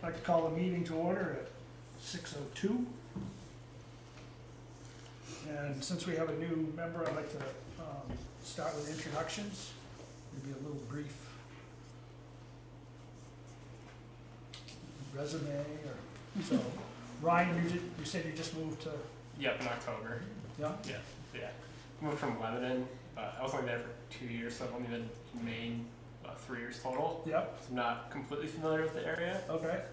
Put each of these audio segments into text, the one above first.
I'd like to call the meeting to order at 6:02. And since we have a new member, I'd like to start with introductions. Maybe a little brief resume or so. Ryan, you said you just moved to, Yep, in October. yeah? Yeah. Moved from Lebanon, but I was only there for 2 years, so I've only been in Maine about 3 years total. Yep, So I'm not completely familiar with the area. okay.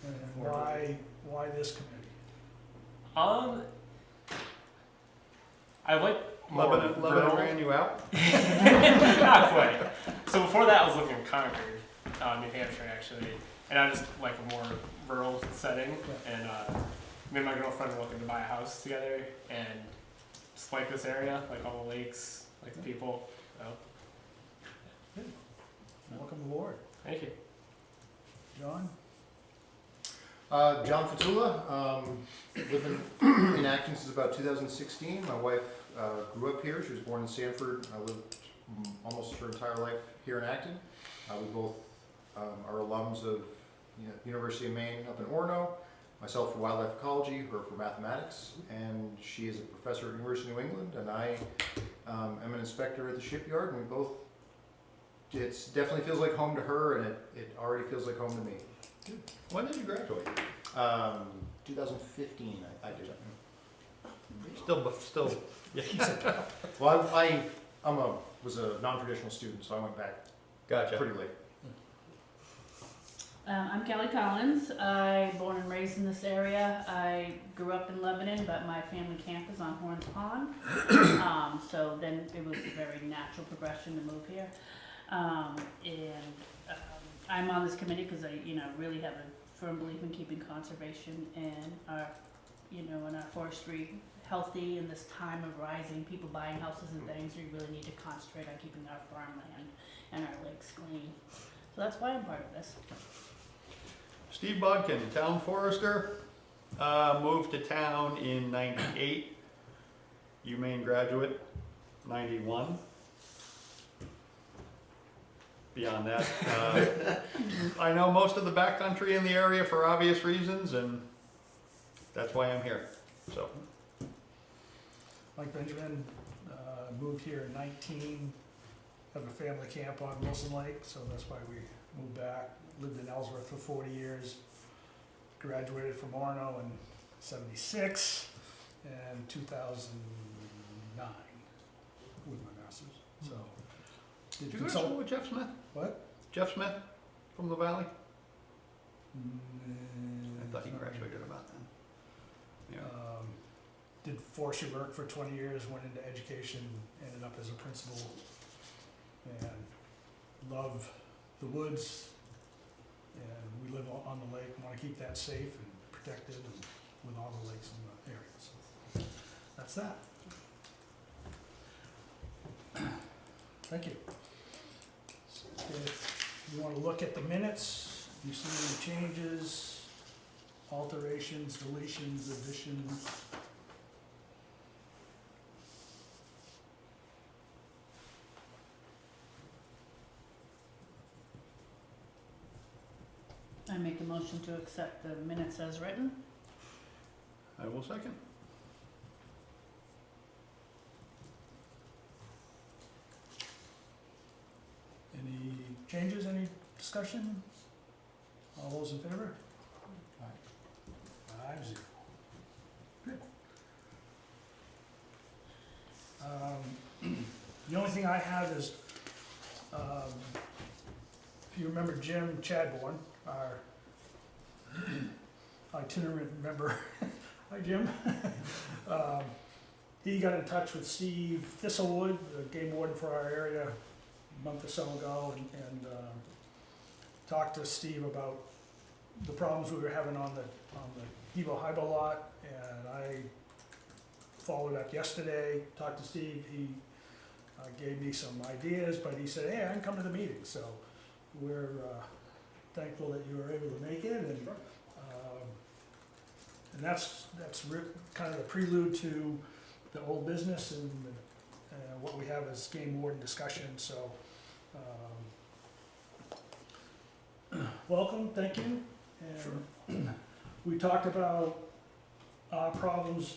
And why this committee? I like more Lebanon rural. ran you out? Not quite. So before that, I was living in Concord, New Hampshire, actually, and I just like a more rural setting. Yeah. And me and my girlfriend were looking to buy a house together, and just like this area, like all the lakes, like the people. So, Welcome aboard. thank you. John? John Fatula, living in Acton since about 2016. My wife grew up here. She was born in Sanford. I lived almost her entire life here in Acton. We both are alums of University of Maine up in Orono. Myself for wildlife ecology, her for mathematics, and she is a professor at University of New England, and I am an inspector at the shipyard, and we both, it definitely feels like home to her, and it already feels like home to me. When did you graduate? 2015, I did. Still. Yeah. Well, I was a non-traditional student, so I went back Gotcha. pretty late. I'm Kelly Collins. I born and raised in this area. I grew up in Lebanon, but my family camp is on Horns Pond. So then it was a very natural progression to move here. I'm on this committee because I, really have a firm belief in keeping conservation and our, and our forestry healthy in this time of rising people buying houses and things. We really need to concentrate on keeping our farmland and our lakes clean. So that's why I'm part of this. Steve Bodkin, town forester, moved to town in '98. UMaine graduate, '91. Beyond that, I know most of the backcountry in the area for obvious reasons, and that's why I'm here. So, Mike Benjamin moved here in 19, have a family camp on Wilson Lake, so that's why we moved back. Lived in Ellsworth for 40 years, graduated from Orono in 76 and 2009 with my master's. So, did you go to school with Jeff Smith? What? Jeff Smith from the Valley? I thought he Not really. graduated about then. Yeah. Did forestry work for 20 years, went into education, ended up as a principal, and love the woods, and we live on the lake, want to keep that safe and protected, and with all the lakes in the area, so that's that. Thank you. If you want to look at the minutes, you see any changes, alterations, deletions, additions? I make a motion to accept the minutes as written. I will second. Any changes, any discussion? All those in favor? 5-0. Good. The only thing I have is, if you remember Jim Chadbourne, our itinerant member, hi Jim. He got in touch with Steve Thistlewood, the game warden for our area, a month or so ago, and talked to Steve about the problems we were having on the Hebo lot, and I followed up yesterday, talked to Steve. He gave me some ideas, but he said, hey, I can come to the meeting, so we're thankful that you were able to make it, and that's kind of the prelude to the old business and what we have as game warden discussion. So welcome, thank you. And we talked about problems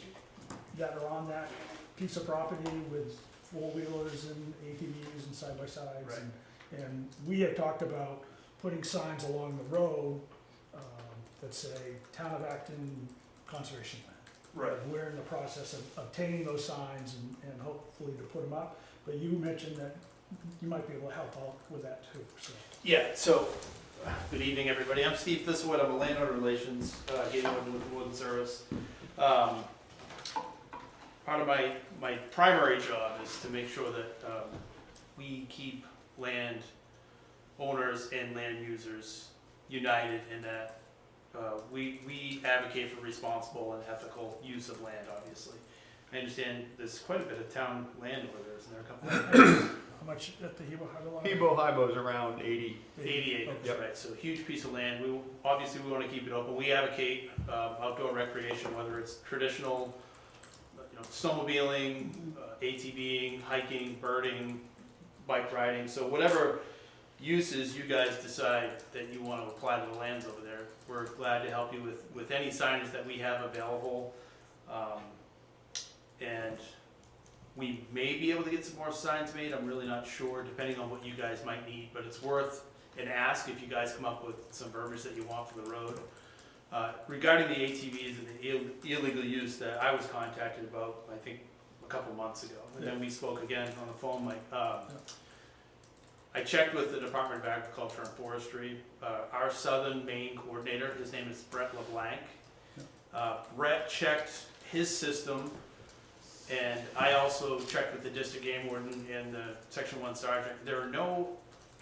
that are on that piece of property with four-wheelers and ATVs and side-by-sides. Right. And we had talked about putting signs along the road that say Town of Acton Conservation Land. Right. We're in the process of obtaining those signs and hopefully to put them up. But you mentioned that you might be able to help out with that too, so. Yeah, so, good evening, everybody. I'm Steve Thistlewood. I'm a landowner relations, Gateway with the Wood Service. Part of my primary job is to make sure that we keep land owners and land users united in that we advocate for responsible and ethical use of land, obviously. I understand there's quite a bit of town land over there, isn't there? A couple of How much at the Hebo Harbor line? Hebo Hibo's around 80. 80 acres, Yep. right, so a huge piece of land. Obviously we want to keep it open. We advocate outdoor recreation, whether it's traditional, snowmobiling, ATVing, hiking, birding, bike riding. So whatever uses you guys decide that you want to apply to the lands over there, we're glad to help you with any signage that we have available. And we may be able to get some more signs made. I'm really not sure, depending on what you guys might need, but it's worth an ask if you guys come up with some verbiage that you want for the road. Regarding the ATVs and the illegal use that I was contacted about, I think a couple months ago, and then we spoke again on the phone. I checked with the Department of Agriculture and Forestry. Our Southern Maine coordinator, his name is Brett LeBlanc. Brett checked his system. And I also checked with the district game warden and the section 1 sergeant. There are no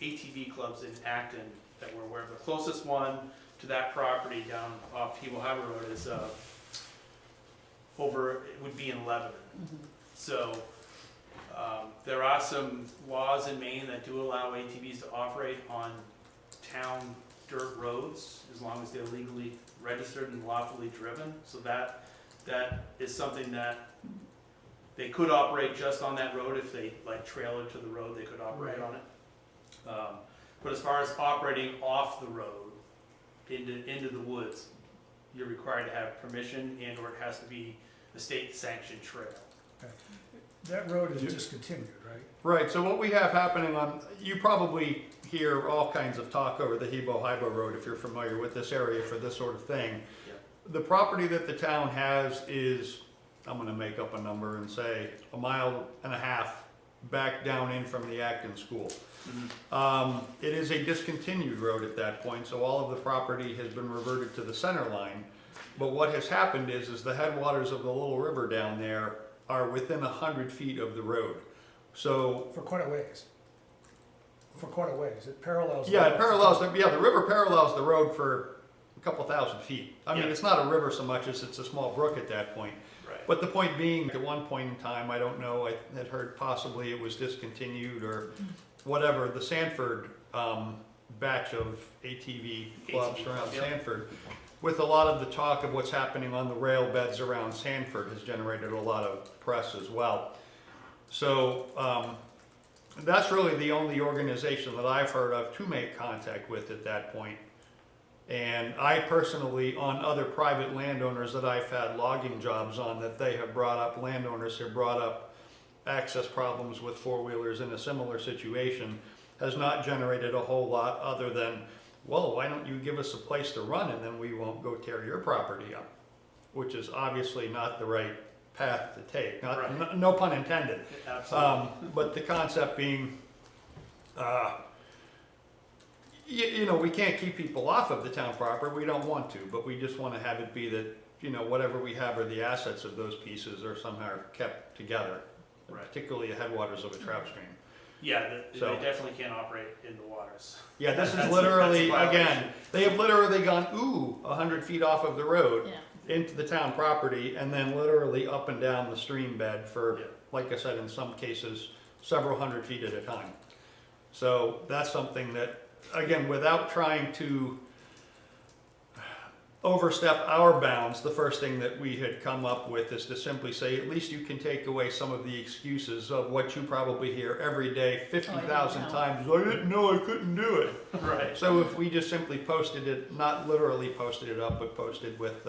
ATV clubs in Acton that we're aware of. The closest one to that property down off Hebo Harbor Road is it would be in Lebanon. So there are some laws in Maine that do allow ATVs to operate on town dirt roads as long as they're legally registered and lawfully driven. So that is something that they could operate just on that road if they trailer to the road. They could operate on it. But as far as operating off the road into the woods, you're required to have permission, and/or it has to be a state-sanctioned trail. That road is discontinued, right? Right, so what we have happening you probably hear all kinds of talk over the Hebo Hibo Road if you're familiar with this area for this sort of thing. Yep. The property that the town has is, I'm gonna make up a number and say 1.5 miles back down in from the Acton School. It is a discontinued road at that point, so all of the property has been reverted to the center line. But what has happened is the headwaters of the little river down there are within 100 feet of the road. So For quite a ways. It parallels. yeah, it parallels, the river parallels the road for a couple thousand feet. I mean, Yeah. it's not a river so much as it's a small brook at that point. Right. But the point being, at one point in time, I don't know, I had heard possibly it was discontinued or whatever, the Sanford batch of ATV clubs ATV around club, yep. Sanford, with a lot of the talk of what's happening on the rail beds around Sanford has generated a lot of press as well. So that's really the only organization that I've heard of to make contact with at that point. And I personally, on other private landowners that I've had logging jobs on, that they have brought up, landowners have brought up access problems with four-wheelers in a similar situation, has not generated a whole lot other than, well, why don't you give us a place to run and then we won't go tear your property up? Which is obviously not the right path to take, Right. no pun intended. Absolutely. But the concept being, you know, we can't keep people off of the town property, we don't want to, but we just want to have it be that, you know, whatever we have are the assets of those pieces are somehow kept together, Right. particularly the headwaters of a trout stream. Yeah, So- they definitely can't operate in the waters. Yeah, this is That's- literally, that's a violation. again, they have literally gone, 100 feet off of the road Yeah. into the town property and then literally up and down the stream bed for, Yeah. like I said, in some cases, several hundred feet at a time. So that's something that, again, without trying to overstep our bounds, the first thing that we had come up with is to simply say, at least you can take away some of the excuses of what you probably hear every day 50,000 know. times. I didn't know I couldn't do it. Right. So if we just simply posted it, not literally posted it up, but posted with,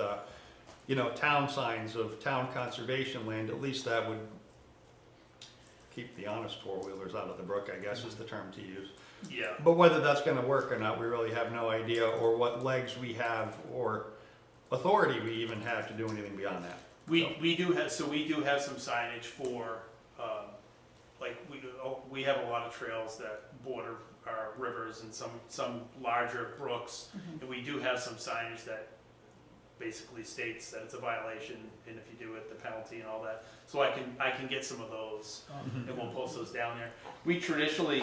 town signs of town conservation land, at least that would keep the honest four-wheelers out of the brook, I guess is the term to use. Yeah. But whether that's gonna work or not, we really have no idea, or what legs we have, or authority we even have to do anything beyond that. We do have some signage for, we have a lot of trails that border our rivers and some larger brooks. Mhm. And we do have some signage that basically states that it's a violation, and if you do it, the penalty and all that. So I can get some of those, and we'll post those down there. We traditionally,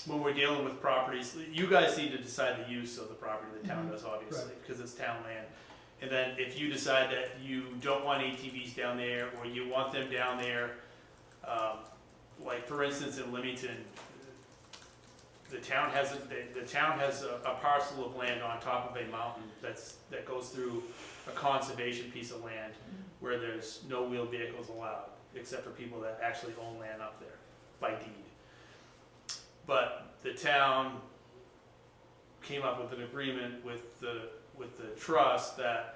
when we're dealing with properties, you guys need to decide the use of the property, the town does obviously, because it's town land. And then if you decide that you don't want ATVs down there, or you want them down there, like for instance in Leamington, the town has a parcel of land on top of a mountain that goes through a conservation piece of land where there's no wheeled vehicles allowed, except for people that actually own land up there by deed. But the town came up with an agreement with the trust that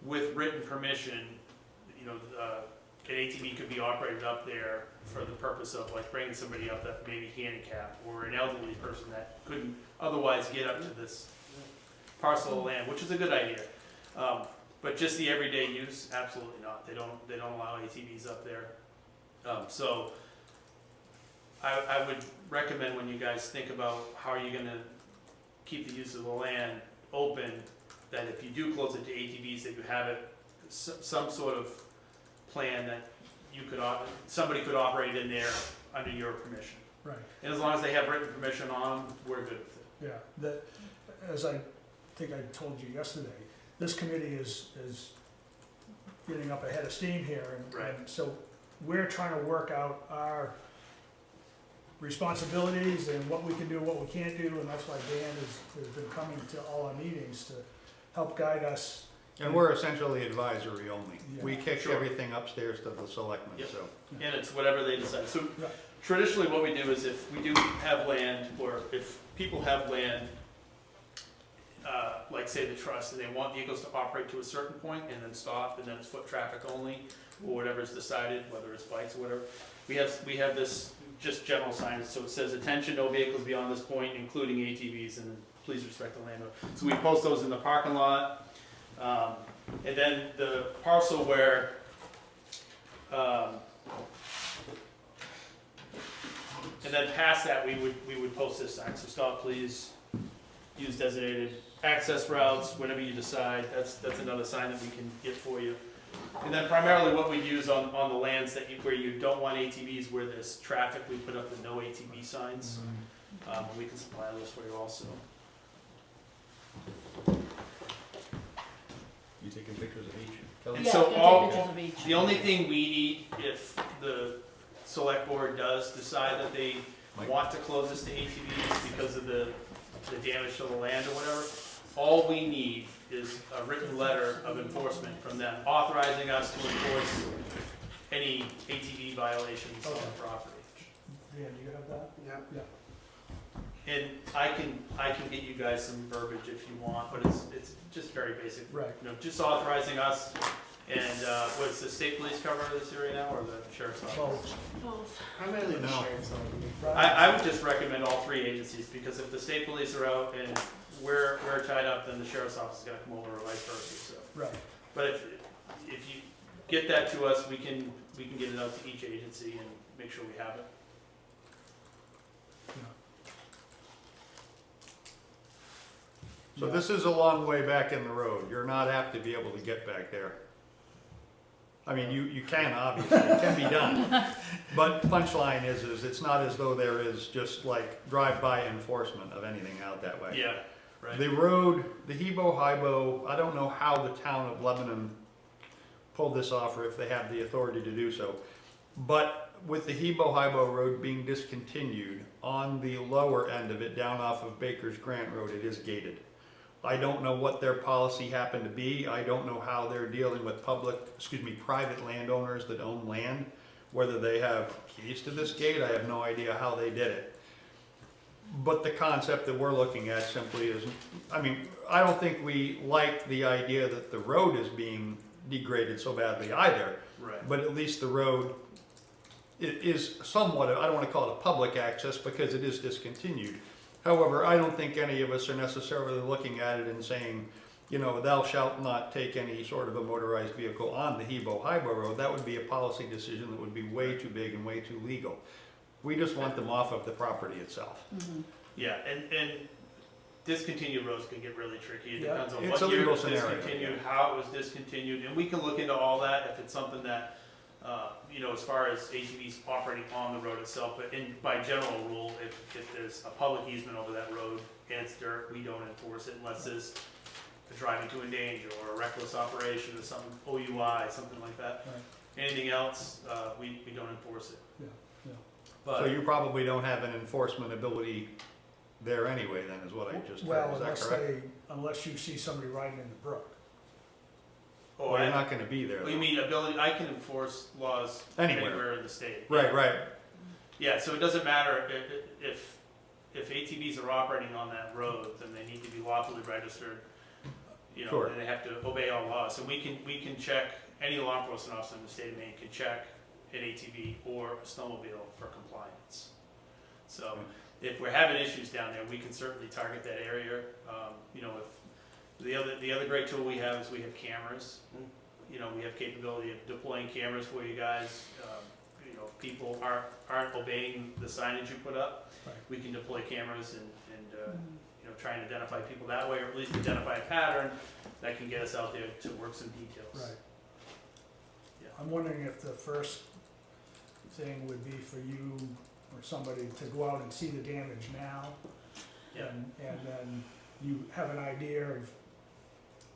with written permission, an ATV could be operated up there for the purpose of like bringing somebody up that may be handicapped, or an elderly person that couldn't otherwise get up to this parcel of land, which is a good idea. But just the everyday use, absolutely not. They don't allow ATVs up there. So I would recommend when you guys think about how are you going to keep the use of the land open, that if you do close it to ATVs, that you have it some sort of plan that somebody could operate in there under your permission. Right, And as long as they have written permission on them, we're good with it. yeah, as I think I told you yesterday, this committee is getting up ahead of steam here, and so we're trying to work out our responsibilities and what we can do, what we can't do, and that's why Dan has been coming to all our meetings to help guide us. And we're essentially advisory only. Yeah. We kick Sure. everything upstairs to the selectmen, Yep. so. And it's whatever they decide. So Right. traditionally what we do is if we do have land, or if people have land, like say the trust, and they want vehicles to operate to a certain point and then stop, and then it's foot traffic only, or whatever's decided, whether it's bikes or whatever, we have this just general signage, so it says, attention, no vehicles beyond this point, including ATVs, and please respect the landowner. So we post those in the parking lot. And then the parcel where, and then past that, we would post this sign, so stop please, use designated access routes, whenever you decide, that's another sign that we can get for you. And then primarily what we use on the lands where you don't want ATVs, where there's traffic, we put up the no ATV signs. We can supply those for you also. You taking pictures of each? And Yeah, so you can all- take pictures of each. The only thing we need, if the select board does decide that they Mike? want to close this to ATVs because of the damage to the land or whatever, all we need is a written letter of enforcement from them authorizing us to enforce any ATV violations on the property. Dan, do you have that? Yeah. And I can get you guys some verbiage if you want, but it's just very basic. Right. Just authorizing us, and what's the state police cover this area now, or the sheriff's office? Both. Primarily the No. sheriff's office. I would just recommend all three agencies, because if the state police are out and we're tied up, then the sheriff's office is gonna come over, or vice versa, so. Right, But if you get that to us, we can get it out to each agency and make sure we have it. So this is a long way back in the road. You're not apt to be able to get back there. I mean, you can, obviously, it can be done. But punchline is it's not as though there is just like drive-by enforcement of anything out that way. Yeah, right. The road, the Hebo-Hibo, I don't know how the town of Lebanon pulled this off, or if they have the authority to do so. But with the Hebo-Hibo road being discontinued, on the lower end of it, down off of Baker's Grant Road, it is gated. I don't know what their policy happened to be. I don't know how they're dealing with private landowners that own land, whether they have keys to this gate. I have no idea how they did it. But the concept that we're looking at simply is, I mean, I don't think we like the idea that the road is being degraded so badly either. Right. But at least the road is somewhat, I don't want to call it a public access because it is discontinued. However, I don't think any of us are necessarily looking at it and saying, you know, thou shalt not take any sort of a motorized vehicle on the Hebo-Hibo Road. That would be a policy decision that would be way too big and way too legal. We just want them off of the property itself. Mhm. Yeah, and discontinued roads can get really tricky. It Yeah. depends on It's what a year it legal was scenario, discontinued, how it was discontinued, and we can look into all that if it's something that, you know, as far as ATVs operating on the road itself. But by general rule, if there's a public easement over that road and it's dirt, we don't enforce it unless there's a driving to endanger or a reckless operation or something, OUI, something like that. Right. Anything else, we don't enforce it. Yeah, yeah. But So you probably don't have an enforcement ability there anyway, then, is what I just Well, heard. Is that unless correct? unless you see somebody riding in the brook. oh, Well, you're not gonna be there. well, you though. mean ability? I can enforce laws Anywhere. anywhere in the state. Right, right. Yeah, so it doesn't matter if ATVs are operating on that road, then they need to be lawfully registered. You know, Sure. and they have to obey all laws. So we can check, any law enforcement officer in the state of Maine can check an ATV or a snowmobile for compliance. So if we're having issues down there, we can certainly target that area. You know, if the other great tool we have is we have cameras. You know, we have capability of deploying cameras for you guys. You know, if people aren't obeying the signage you put up, Right. we can deploy cameras and you know, try and identify people that way, or at least identify a pattern that can get us out there to work some details. Right. Yeah. I'm wondering if the first thing would be for you or somebody to go out and see the damage now. Yeah. And then you have an idea of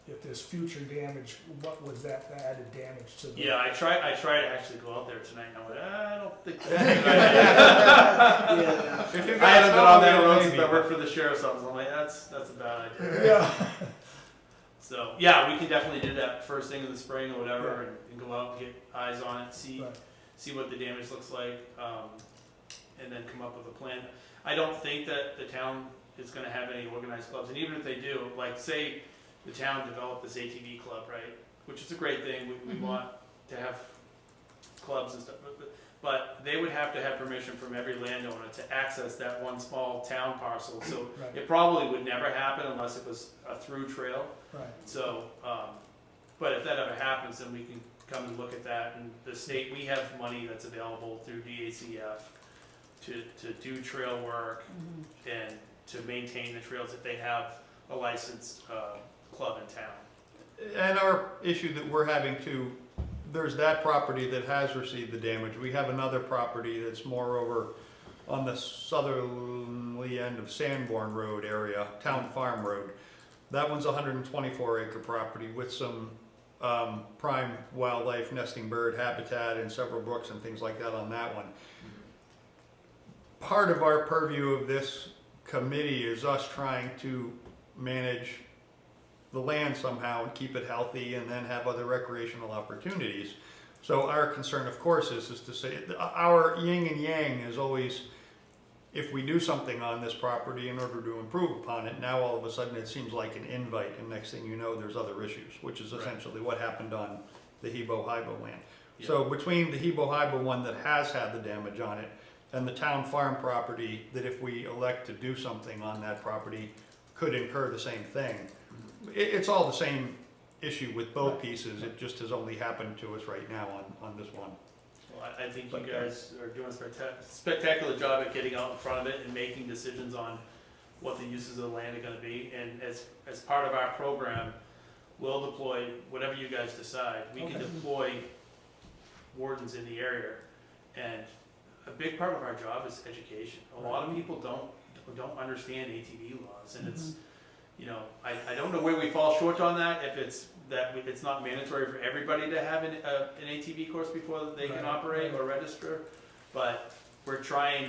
if there's future damage, what was that added damage to the? Yeah, I try to actually go out there tonight, and I went, I don't think that's a good idea. If you've I got haven't been on that snowmobile, road since maybe. I worked for the sheriff's office. I'm like, that's a bad idea. Yeah. So yeah, we can definitely do that first thing in the spring or whatever, and go out and get eyes on it, see Right. what the damage looks like, and then come up with a plan. I don't think that the town is going to have any organized clubs, and even if they do, like say the town developed this ATV club, right? Which is a great thing. We Mhm. want to have clubs and stuff, but they would have to have permission from every landowner to access that one small town parcel. So Right, it probably would never happen unless it was a through trail. right. So, but if that ever happens, then we can come and look at that. And the state, we have money that's available through DACF to do trail work Mhm. and to maintain the trails if they have a licensed club in town. And our issue that we're having too, there's that property that has received the damage. We have another property that's more over on the southerly end of Sanborn Road area, Town Farm Road. That one's a 124 acre property with some prime wildlife nesting bird habitat and several brooks and things like that on that one. Part of our purview of this committee is us trying to manage the land somehow and keep it healthy and then have other recreational opportunities. So our concern, of course, is to say, our yin and yang is always, if we do something on this property in order to improve upon it, now all of a sudden it seems like an invite, and next thing you know, there's other issues, which is Right. essentially what happened on the Hebo-Hibo land. Yeah. So between the Hebo-Hibo one that has had the damage on it and the town farm property, that if we elect to do something on that property, could incur the same thing. It's all the same issue with both pieces, it just has only happened to us right now on this one. Well, I think But, you guys are doing a spectacular job at getting out in front of it and making decisions on what the uses of the land are gonna be. And as part of our program, we'll deploy whatever you guys decide. We can Okay. deploy wardens in the area. And a big part of our job is education. A lot of people don't understand ATV laws, and it's, you know, I don't know where we fall short on that, if it's that it's not mandatory for everybody to have an ATV course before they can Right, operate right. or register, but we try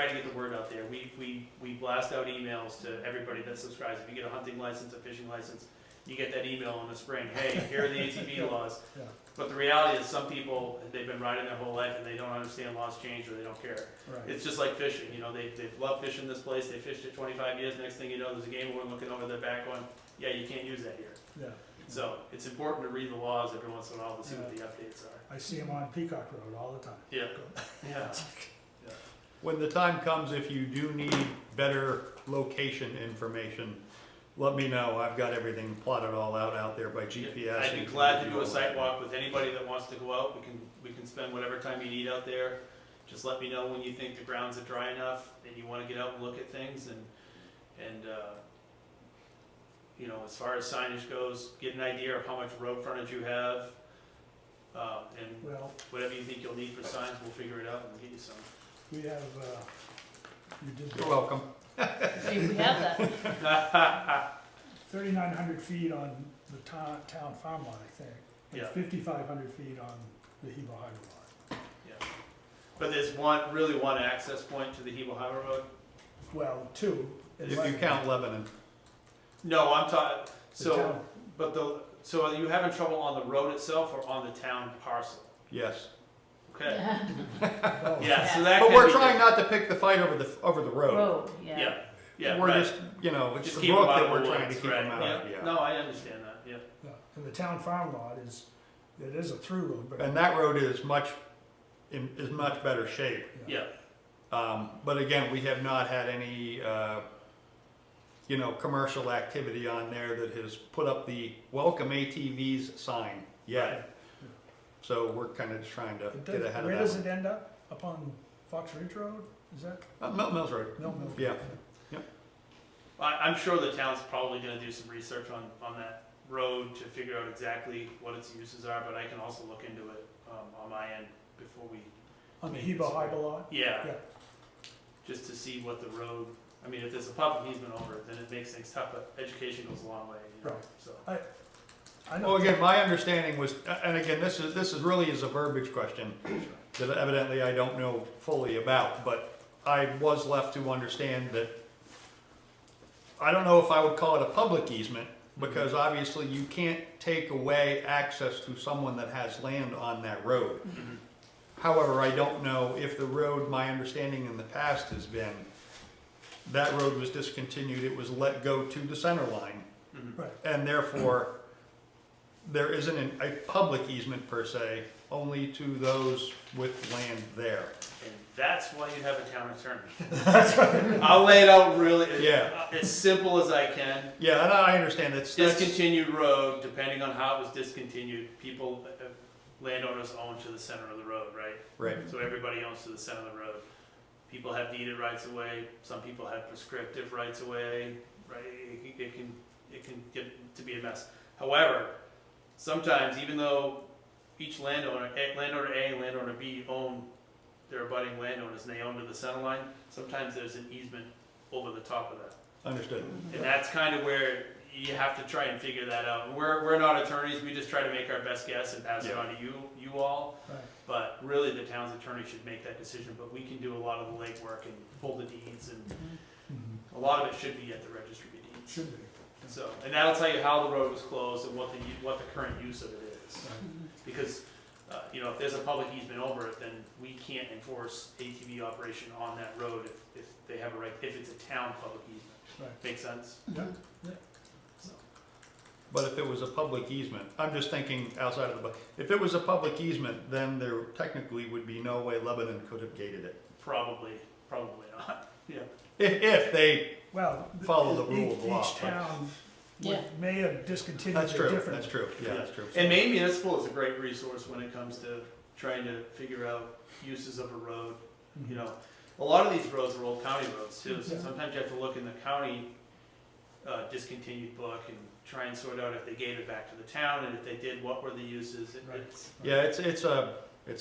to get the word out there. We blast out emails to everybody that subscribes. If you get a hunting license, a fishing license, you get that email in the spring, hey, here are the ATV laws. Yeah. But the reality is some people, they've been riding their whole life and they don't understand laws change or they don't care. Right. It's just like fishing, you know, they love fishing this place, they fished it 25 years, next thing you know, there's a game warden looking over their back going, yeah, you can't use that here. Yeah. So it's important to read the laws every once in a while to see what the updates are. I see them on Peacock Road all the time. Yeah, yeah. When the time comes, if you do need better location information, let me know. I've got everything plotted all out there by GPS. I'd be glad to do a site walk with anybody that wants to go out. We can spend whatever time you need out there. Just let me know when you think the grounds are dry enough and you want to get out and look at things. And you know, as far as signage goes, get an idea of how much road frontage you have. And Well, whatever you think you'll need for signs, we'll figure it out and get you some. we have, you did You're welcome. See, we have that. 3,900 feet on the town farm lot, I think. Yeah. 5,500 feet on the Hebo Harbor lot. Yeah. But there's really one access point to the Hebo Harbor Road. Well, two. in If you Lebanon. count Lebanon, No, I'm talking, The so, town- so are you having trouble on the road itself or on the town parcel? yes. Okay. Oh, Yeah, so that But can we're be trying not to pick the fight over the road. Road, yeah. Yeah, yeah, We're right. just, you know, it's Just the keep 'em brook out that of we're the trying to woods, keep right, them out, yeah. yeah. No, I understand that, yeah. Yeah. And the town farm lot it is a through road, but. And that road is much better shape. Yeah, But again, we have not had any, you know, commercial activity on there that has put up the welcome ATVs sign yet. So we're kind of just trying to It get does- ahead of Where that. does it end up? Up on Fox Ridge Road? Is that? Milton Mills Road. No, no. Yeah. I'm sure the town's probably gonna do some research on that road to figure out exactly what its uses are, but I can also look into it, on my end before we, On the Hebo Harbor lot? yeah. Yeah. Just to see what the road, I mean, if there's a public easement over it, then it makes things tough, but education goes a long way, you know, Right. so. I know. Well, again, my understanding was, and again, this is really is a verbiage question that evidently I don't know fully about, but I was left to understand that, I don't know if I would call it a public easement, because obviously you can't take away access to someone that has land on that road. Mhm. However, I don't know if the road, my understanding in the past has been, that road was discontinued, it was let go to the center line, Mhm. Right. and therefore, there isn't a public easement per se, only to those with land there. And that's why you have a town attorney. I'll lay it out really, Yeah. as simple as I can. Yeah, and I understand that's, Discontinued road, depending on how it was discontinued, people, landowners own to the center of the road, right? right, So everybody owns to the center of the road. People have deeded rights of way, some people have prescriptive rights of way, right? It can get to be a mess. However, sometimes even though each landowner A and landowner B own their abutting landowners and they own to the center line, sometimes there's an easement over the top of that. understood. And that's kind of where you have to try and figure that out. We're not attorneys, we just try to make our best guess and pass it Yeah. on to you all. Right. But really, the town's attorney should make that decision, but we can do a lot of the legwork and pull the deeds, and Mhm. a lot of it should be at the registry of deeds. Should be. So, and that'll tell you how the road was closed and what the current use of it is. Right. Because, you know, if there's a public easement over it, then we can't enforce ATV operation on that road if they have a right, if it's a town public easement. Right. Make sense? Yeah. So, But if it was a public easement, I'm just thinking outside of the book, if it was a public easement, then there technically would be no way Lebanon could have gated it. probably not, yeah. If they, Well. Follow the rule of law, Each town Yeah. may have discontinued that's it true, differently. that's true, yeah, that's true. And Maine Municipal is a great resource when it comes to trying to figure out uses of a road. Mhm. You know, a lot of these roads are old county roads too, so Yeah. sometimes you have to look in the county discontinued book and try and sort out if they gave it back to the town, and if they did, what were the uses. Right. Yeah, it's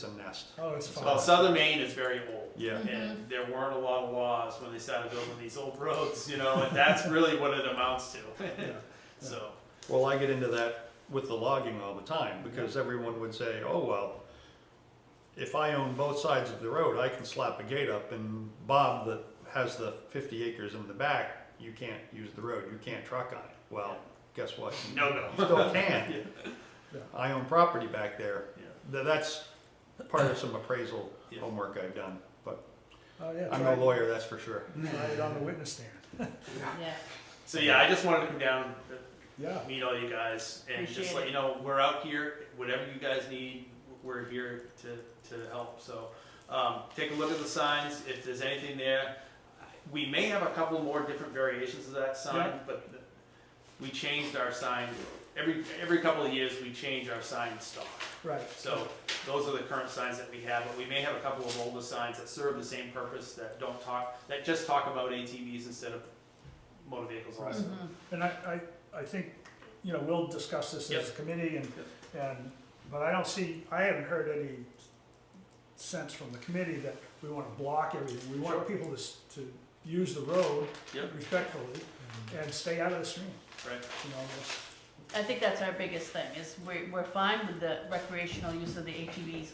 a nest, Oh, it's fine. Well, southern Maine is very old, yeah. and there weren't a lot of laws when they started building these old roads, you know, and that's really what it amounts to. Yeah. So, Well, I get into that with the logging all the time, because everyone would say, oh, well, if I own both sides of the road, I can slap a gate up, and Bob that has the 50 acres in the back, you can't use the road, you can't truck on it. Well, guess what? No. You still can. Yeah. I own property back there. Yeah. That's part of some appraisal Yeah. homework I've done, but Oh, yeah, I'm try no lawyer, that's for sure. it on the witness stand. Yeah, So yeah, I just wanted to come down, Yeah, meet all you guys, and just Appreciate let it. you know, we're out here, whatever you guys need, we're here to help, so. Take a look at the signs, if there's anything there. We may have a couple more different variations of that sign, Yeah. but we changed our sign, every couple of years, we change our sign stock. right. So those are the current signs that we have, but we may have a couple of older signs that serve the same purpose, that don't talk, that just talk about ATVs instead of motor vehicles also. mhm, And I think, you know, we'll discuss this as a committee but I don't see, I haven't heard any sense from the committee that we wanna block everything. We want Sure. people to use the road Yep. respectfully and stay out of the stream, Right. you know, I think that's our biggest thing, is we're fine with the recreational use of the ATVs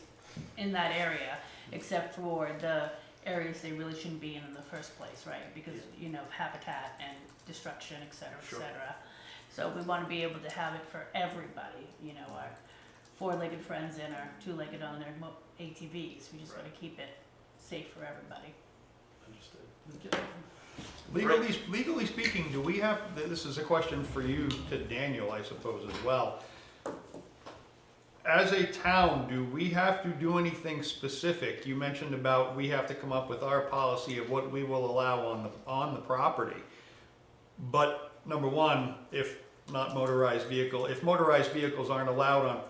in that area, except for the areas they really shouldn't be in the first place, right? Because, you know, habitat and destruction, et cetera, et Sure. cetera. So we wanna be able to have it for everybody, you know, our four-legged friends and our two-legged on their ATVs. We just Right. gotta keep it safe for everybody. Understood. Legally speaking, do we have, this is a question for you to Daniel, I suppose, as well. As a town, do we have to do anything specific? You mentioned about we have to come up with our policy of what we will allow on the property. But number one, if motorized vehicles aren't allowed on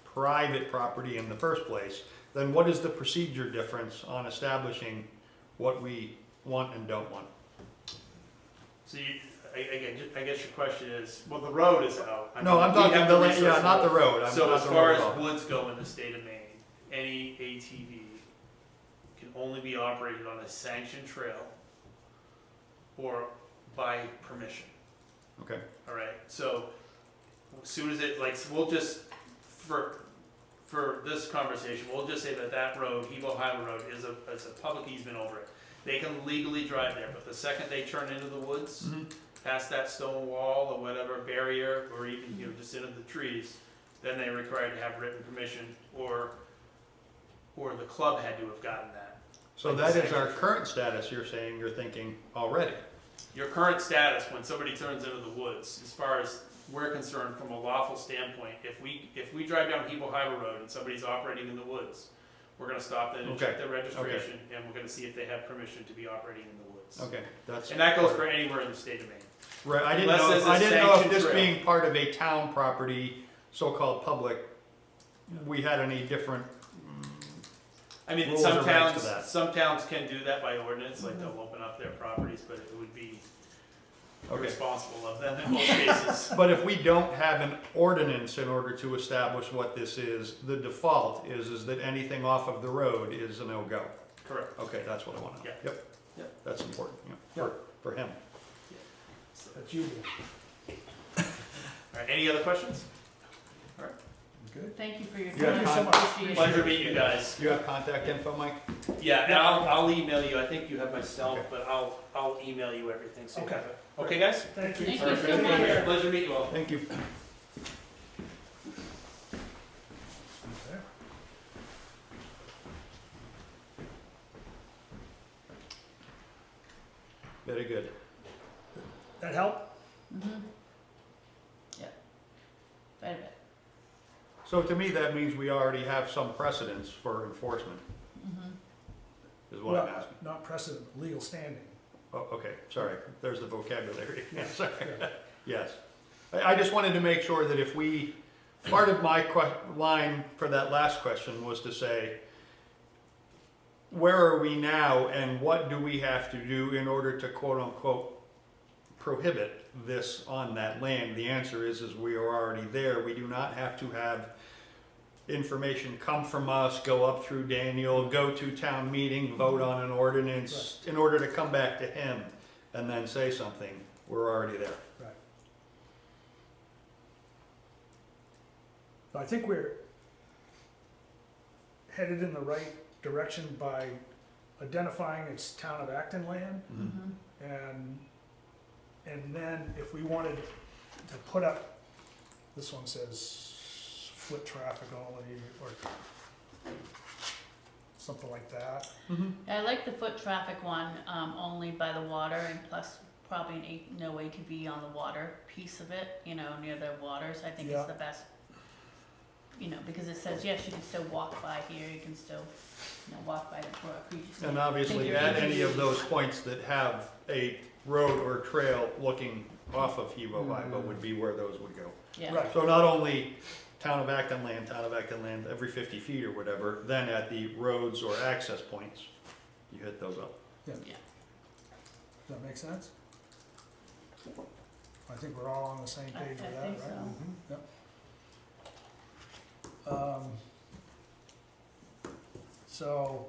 private property in the first place, then what is the procedure difference on establishing what we want and don't want? So I guess your question is, well, the road is out. I No, mean, I'm we talking have the, resources. yeah, not the road. So not as the far road as at all. woods go in the state of Maine, any ATV can only be operated on a sanctioned trail or by permission. Okay, All right, so as soon as it, like, we'll just, for this conversation, we'll just say that road, Hebo Highway Road, is a public easement over it. They can legally drive there, but the second they turn into the woods, past that stone wall or whatever barrier, or even, you know, just into the trees, then they're required to have written permission, or the club had to have gotten that. so Like that the is our sanctioned current status, you're saying, you're thinking already? Your current status when somebody turns into the woods, as far as we're concerned from a lawful standpoint, if we drive down Hebo Highway Road and somebody's operating in the woods, we're gonna stop them and check their registration, and we're gonna see if they have permission to be operating in the woods. Okay, that's. And that goes for anywhere in the state of Maine. Right, I didn't unless know, there's a I didn't know if sanctioned this trail. being part of a town property, so-called public, we had any different, I mean, Rules or rights to that. some towns can do that by ordinance, like they'll open up their properties, but it would be okay. irresponsible of them in most cases. But if we don't have an ordinance in order to establish what this is, the default is that anything off of the road is a no-go. Correct. Okay, that's what I want to know. Yeah. Yep. Yep. That's important, yeah, for him. that's you. All right, any other questions? Good. Thank you for your You have time. con- Appreciate it. Pleasure meeting you guys. You have contact info, Mike? Yeah, and I'll email you, I think you have my cell, Okay. but I'll email you everything, so you Okay. have it. Okay, guys? Thank you. Thank All you right, so much. pleasure to meet you all. Thank you. Okay. Very good. That help? Mhm. Yeah. Quite a bit. So to me, that means we already have some precedence for enforcement, Mhm. is what I'm Well, asking. not precedent, legal standing. Oh, okay, sorry, there's the vocabulary. Yeah. Sorry. Yeah. Yes. I just wanted to make sure that if we, part of my line for that last question was to say, where are we now and what do we have to do in order to quote unquote prohibit this on that land? The answer is we are already there. We do not have to have information come from us, go up through Daniel, go to town meeting, vote on an ordinance in order to come back to him and then say something. We're already there. Right. I think we're headed in the right direction by identifying it's town of Acton land, and then if we wanted to put up, this one says foot traffic only, or something like that. I like the foot traffic one, only by the water, and plus probably no ATV on the water piece of it, you know, near the waters. I think Yeah. it's the best, you know, because it says, yes, you can still walk by here, you can still, you know, walk by the brook. You just And think obviously, your at any of ATVs. those points that have a road or trail looking off of Hebo Bibo would be where those would go. Yeah, Right. So not only town of Acton land, every 50 feet or whatever, then at the roads or access points, you hit those up. Does that make sense? I think we're all on the same I page with that, think right? so. Yep. So,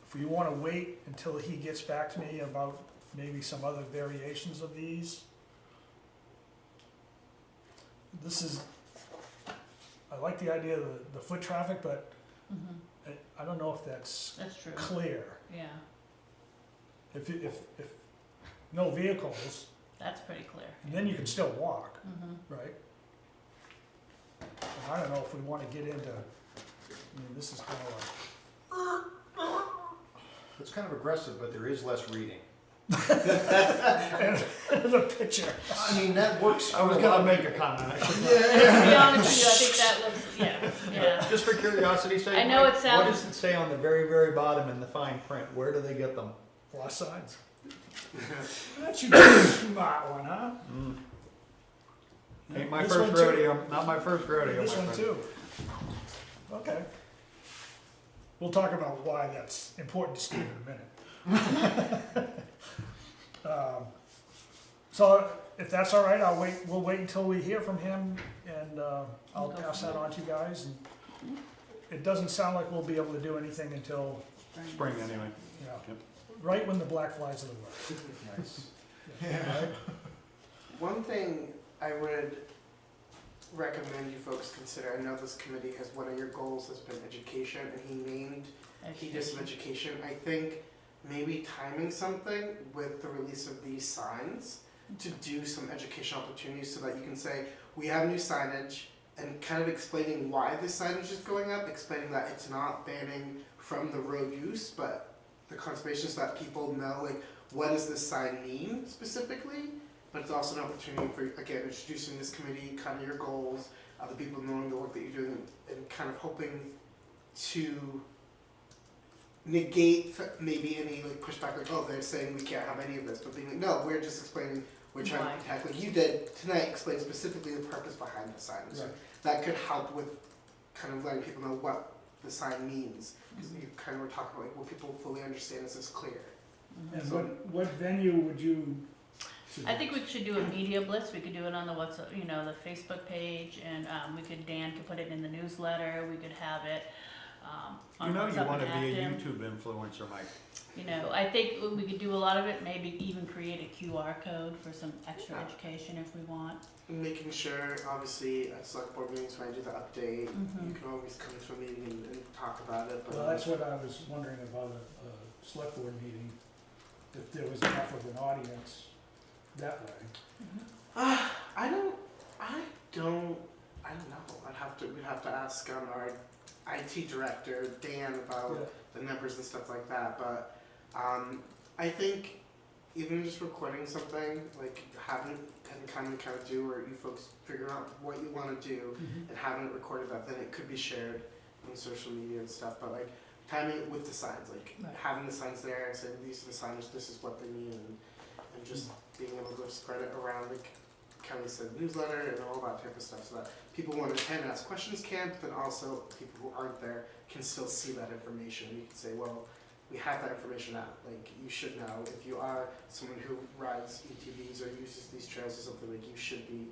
if we wanna wait until he gets back to me about maybe some other variations of these, this is, I like the idea of the foot traffic, but I don't know if that's that's true, clear. yeah, If no vehicles, that's pretty clear. then you can still walk, Mm-hmm. right? And I don't know if we wanna get into, I mean, this is kinda like, It's kind of aggressive, but there is less reading. and the picture. I mean, that works. I was for a gonna lot make of a people. comment. To be honest with you, I think that looks, yeah. Just for curiosity's sake, I know Mike, it sounds- what does it say on the very, very bottom in the fine print? Where do they get them? Plus signs. That's your smart one, huh? Ain't my This first one too. rodeo, not my first rodeo. This my one friend. too. Okay. We'll talk about why that's important to Steve in a minute. So if that's all right, we'll wait until we hear from him, and I'll Go pass from that there. on to you guys. And it doesn't sound like we'll be able to do anything until, Spring anyway. you know, Yep. right when the black flies are the west. Nice. Right? One thing I would recommend you folks consider, I know this committee has, one of your goals has been education, and he named Keys of Education. I think maybe timing something with the release of these signs to do some educational opportunities so that you can say, we have new signage, and kind of explaining why this signage is going up, explaining that it's not banning from the road use, but the conservation, so that people know, like, what does this sign mean specifically? But it's also an opportunity for, again, introducing this committee, kind of your goals, other people knowing the work that you're doing, and kind of hoping to negate maybe any like pushback, like, oh, they're saying we can't have any of this, but being like, no, we're just explaining, we're trying Why? to protect, like you did tonight, explain specifically the purpose behind the sign. So Right. that could help with kind of letting people know what the sign means, because you kind of were talking about, like, will people fully understand, is this clear? And what venue would you suggest? I think we should do a media blitz. We could do it on the WhatsApp, you know, the Facebook page, and Dan could put it in the newsletter. We could have it on You know you WhatsApp want to and be a Acton. YouTube influencer, Mike. You know, I think we could do a lot of it. Maybe even create a QR code for some extra education if we want. Making sure, obviously, at select board meetings when I do the update, Mhm. you can always come to a meeting and talk about it, but. Well, that's what I was wondering about a select board meeting, if there was enough of an audience that way. I don't know. We'd have to ask our IT director, Dan, about Yeah. the numbers and stuff like that, but, I think even just recording something, like having, and kind of do, or you folks figure out what you wanna do, and having it recorded that, then it could be shared on social media and stuff, but like, timing it with the signs, like, Right. having the signs there and saying, these are the signs, this is what they mean, and just being able to spread it around, like Kelly said, newsletter and all that type of stuff, so that people who want to attend and ask questions can, but then also people who aren't there can still see that information. You can say, well, we have that information out, like, you should know, if you are someone who rides ATVs or uses these trails or something, like, you should be,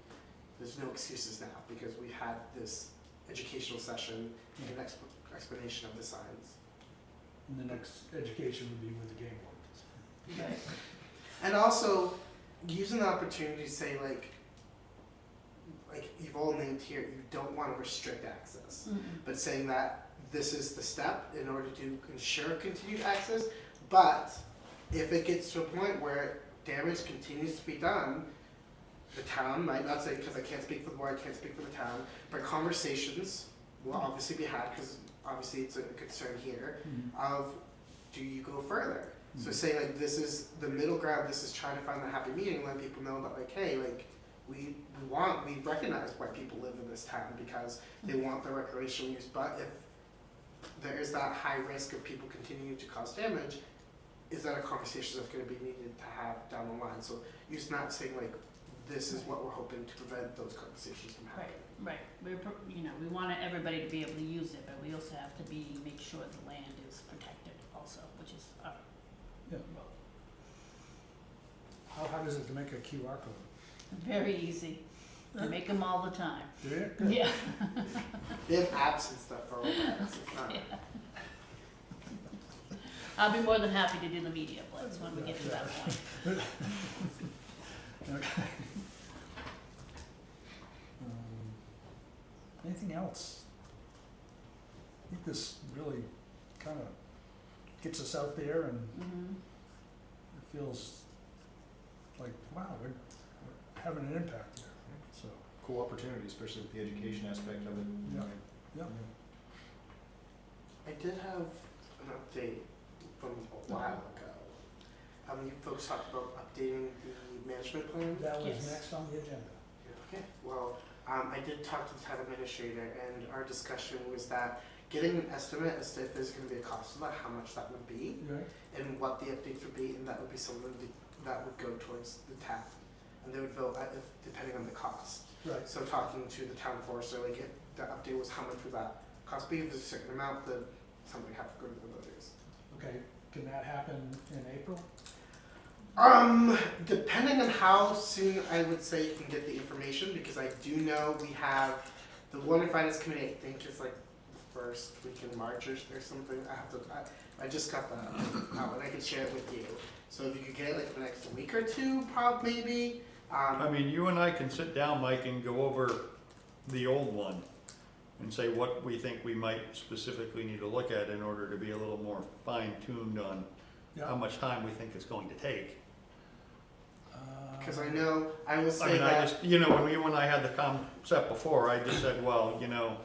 there's no excuses now, because we had this educational session and explanation of the signs. And the next education would be with the game wardens. And also, using the opportunity to say, like, like you've all named here, you don't want to restrict access, Mm-mm. but saying that this is the step in order to ensure continued access. But if it gets to a point where damage continues to be done, the town might not say, because I can't speak for the board, I can't speak for the town, but conversations will obviously be had, because obviously it's a concern here, of do you go further? So say like this is the middle ground, this is trying to find the happy medium, let people know that like, hey, like we recognize why people live in this town because they want the recreational use, but if there is that high risk of people continuing to cause damage, is that a conversation that's going to be needed to have down the line? So you're not saying like, this is what we're hoping to prevent those conversations from happening. Right, we want everybody to be able to use it, but we also have to make sure the land is protected also, which is our Yeah. role. How hard is it to make a QR code? Very easy. I make them all the time. Do you? Yeah. They have apps and stuff for all that. It's not- I'll be more than happy to do the media blitz when we get to that point. Okay. Anything else? I think this really kind of gets us out there and Mhm. it feels like, wow, we're having an impact here. So, Cool opportunity, especially with the education aspect of it. Yeah. yeah. I did have an update from a while ago. You folks talked about updating the management plan. That was Yes. next on the agenda. Okay, well, I did talk to the town administrator, and our discussion was that getting an estimate as to if there's gonna be a cost of that, how much that would be, Right? and what the updates would be, and that would be something that would go towards the town. And they would vote depending on the cost. Right. So talking to the town forester, like if the update was how much would that cost be, if it's a certain amount, then somebody have to go to the voters. Okay, can that happen in April? Depending on how soon I would say you can get the information, because I do know we have the Warren Finance Committee, I think it's like the first week in March or something. I just got that out and I can share it with you. So if you could get it like the next week or two, maybe. I mean, you and I can sit down, Mike, and go over the old one and say what we think we might specifically need to look at in order to be a little more fine-tuned on how much time we think it's going to take. Because I know, I will I say mean, that. I just, you know, when you and I had the concept before, I just said, well, you know,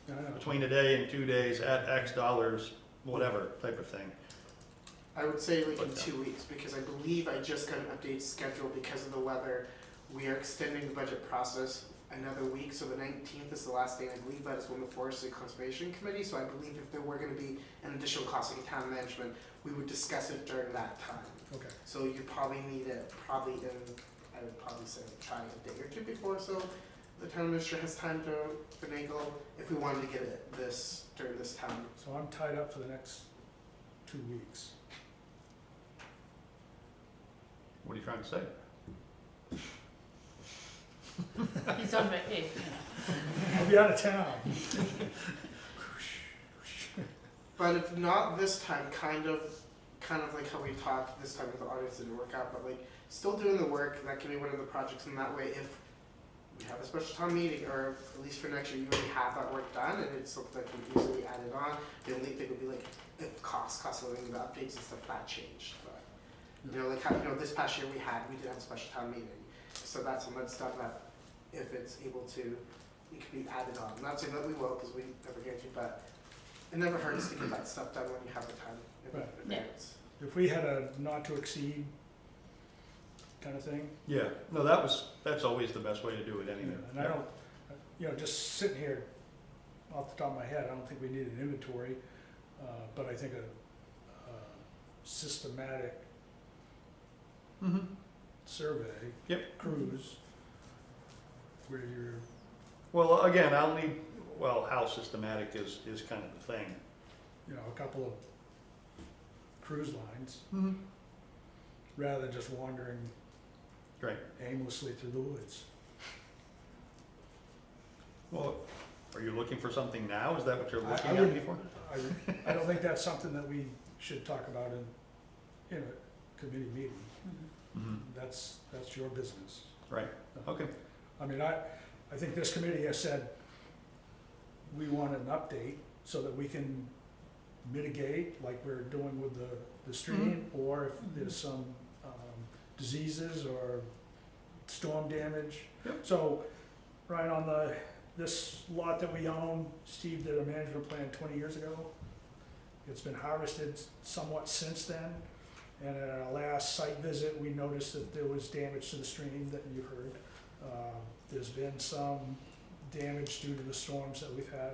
I know. between a day and 2 days at X dollars, whatever type of thing. I would say like in But, 2 weeks, because I believe I just got an updated schedule because of the weather. We are extending the budget process another week, so the 19th is the last day. I believe that is when the Forestry Conservation Committee, so I believe if there were gonna be an additional cost of town management, we would discuss it during that time. Okay, So you probably need it, I would probably say try a day or two before, so the town administrator has time to finagle if we wanted to get it during this time. so I'm tied up for the next 2 weeks. What are you trying to say? He's on vacation. I'll be out of town. But if not this time, kind of like how we talked this time with the audience didn't work out, but like still doing the work, that can be one of the projects, and that way if we have a special town meeting, or at least for next year, you already have that work done, and it's something that can be easily added on, the only thing would be like, if cost of living, the updates and stuff, that changed, but, you know, like how, you know, this past year we did have a special town meeting, so that's when that's done, that if it's able to, it can be added on, not saying that we will, because we never get to, but it never hurts to get that stuff done when you have the time in Right. advance. If we had a not to exceed kind of thing, Yeah, no, that's always the best way to do it anyway. and I don't, you know, just sitting here off the top of my head, I don't think we need an inventory, but I think a systematic Mhm. survey. Yep. Cruise, where you're, Well, again, how systematic is kind of the thing. you know, a couple of cruise lines, Mm-hmm. rather than just wandering Great. aimlessly through the woods. Well, are you looking for something now? Is that what you're I looking at wouldn't- me for? I don't think that's something that we should talk about in a committee meeting. Mhm. Mm-hmm. That's your business. Right, okay. I mean, I think this committee has said, we want an update so that we can mitigate, like we're doing with the stream, or if there's some diseases or storm damage. So, right on this lot that we own, Steve did a management plan 20 years ago. It's been harvested somewhat since then, and at our last site visit, we noticed that there was damage to the stream that you heard. There's been some damage due to the storms that we've had,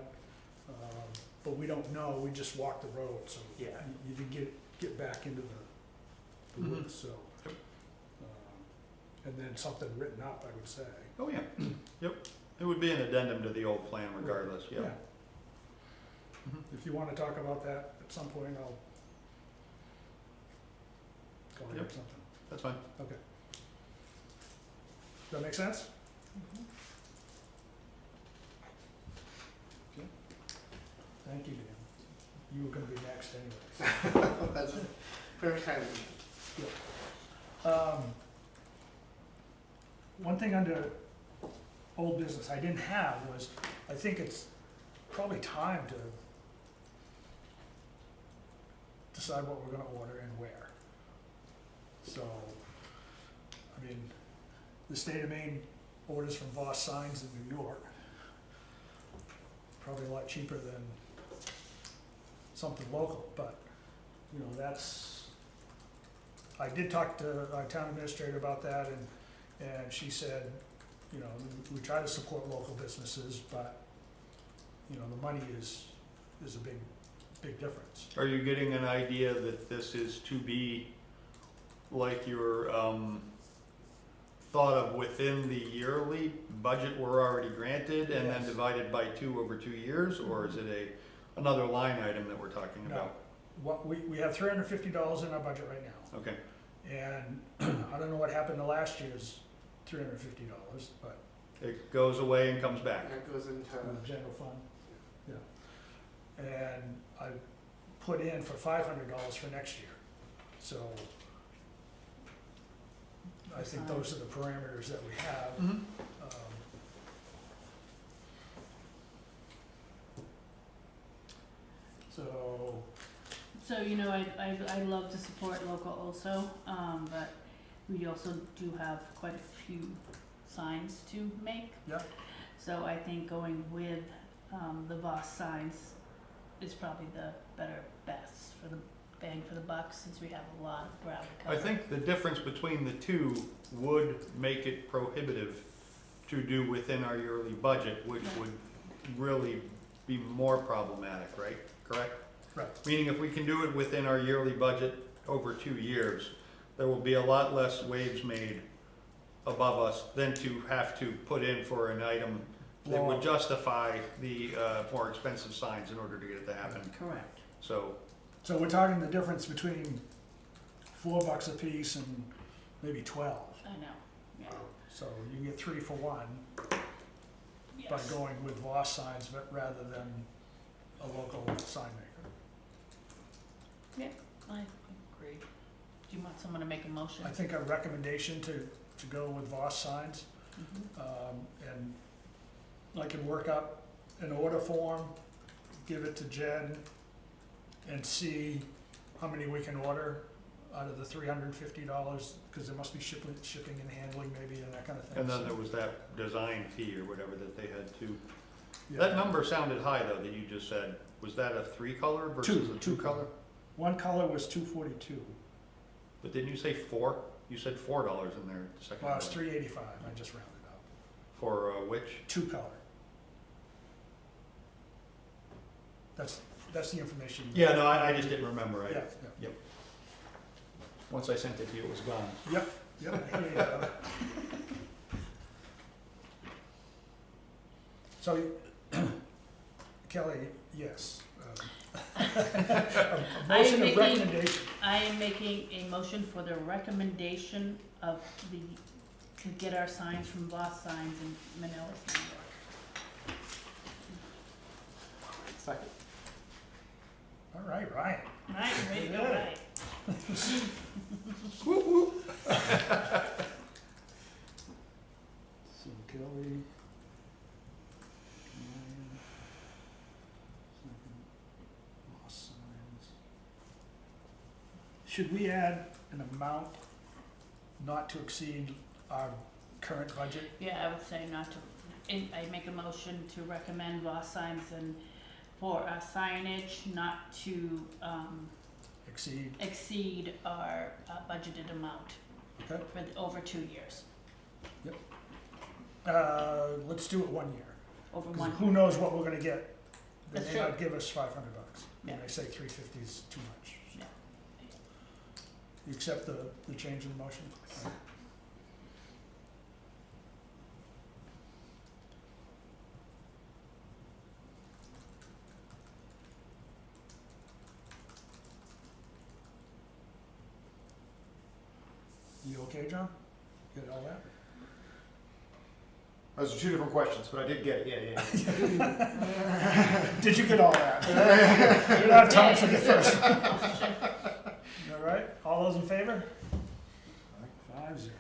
but we don't know, we just walked the road, so Yeah. you did get back into the Mhm. woods, so. And then something written up, I would say. Oh, yeah, yep. It would be an addendum to the old plan regardless, yeah. Mhm. If you wanna talk about that at some point, I'll go ahead Yep. or something. That's fine. Okay. Does that make sense? Okay. Thank you, Dan. You were gonna be next anyways. That's perfect timing. One thing under old business I didn't have was, I think it's probably time to decide what we're gonna order and where. So, I mean, the state of Maine orders from Voss Signs in New York. Probably a lot cheaper than something local, but, you know, that's, I did talk to our town administrator about that, and she said, you know, we try to support local businesses, but, you know, the money is a big difference. Are you getting an idea that this is to be like your thought of within the yearly budget we're already granted and then Yes. divided by 2 over 2 years, or is it another line item that we're talking No. about? What, we have $350 in our budget right now, Okay, and I don't know what happened to last year's $350, but it goes away and comes back. That goes into, in the general fund, yeah. And I put in for $500 for next year, so I think those are the parameters that we have. Mhm. So, So, you know, I love to support local also, but we also do have quite a few signs to make. yeah, So I think going with, the Voss signs is probably the better best for the bang for the buck, since we have a lot of ground to I cover. think the difference between the two would make it prohibitive to do within our yearly budget, which Yeah. would really be more problematic, right? Correct? right, Meaning if we can do it within our yearly budget over 2 years, there will be a lot less waves made above us than to have to put in for an item that would justify the more expensive signs in order to get it to happen. Correct. So, so we're talking the difference between $4 a piece and maybe 12. I know, yeah, So you can get 3 for 1 by yes. going with Voss signs rather than a local sign maker. I agree. Do you want someone to make a motion? I think a recommendation to go with Voss signs, Mhm. and I can work up an order form, give it to Jen, and see how many we can order out of the $350, because there must be shipping and handling maybe and that kind of thing. and then So, there was that design fee or whatever that they had to. yeah. That number sounded high though, that you just said. Was that a 3-color versus a Two 2-color? One color was $242. But didn't you say 4? You said $4 in there, the second Well, it's one. $385, I just rounded up. For which? 2 color. That's the information. Yeah, no, I just didn't remember. Yeah, Once I sent it to you, it was gone. yeah, I hear ya. So, Kelly, yes. A motion of making- recommendation. I am making a motion for the recommendation of to get our signs from Voss Signs in Manila, New York. Second. All right, Ryan. Right, ready to go, Yeah. right. So Kelly, should we add an amount not to exceed our current budget? Yeah, I would say not to, I make a motion to recommend Voss Signs and for signage not to, exceed our budgeted amount Okay. for over 2 years, Let's do it 1 year. over 'Cause one. who knows what we're gonna get? They That's may not true. give us $500. They Yeah. may say 350 is too much. Yeah. You accept the change in the motion? You okay, John? Get all that? Those are two different questions, but I did get it, yeah. Did you get all that? You don't have time for the first one. All right, all those in favor? 5-0,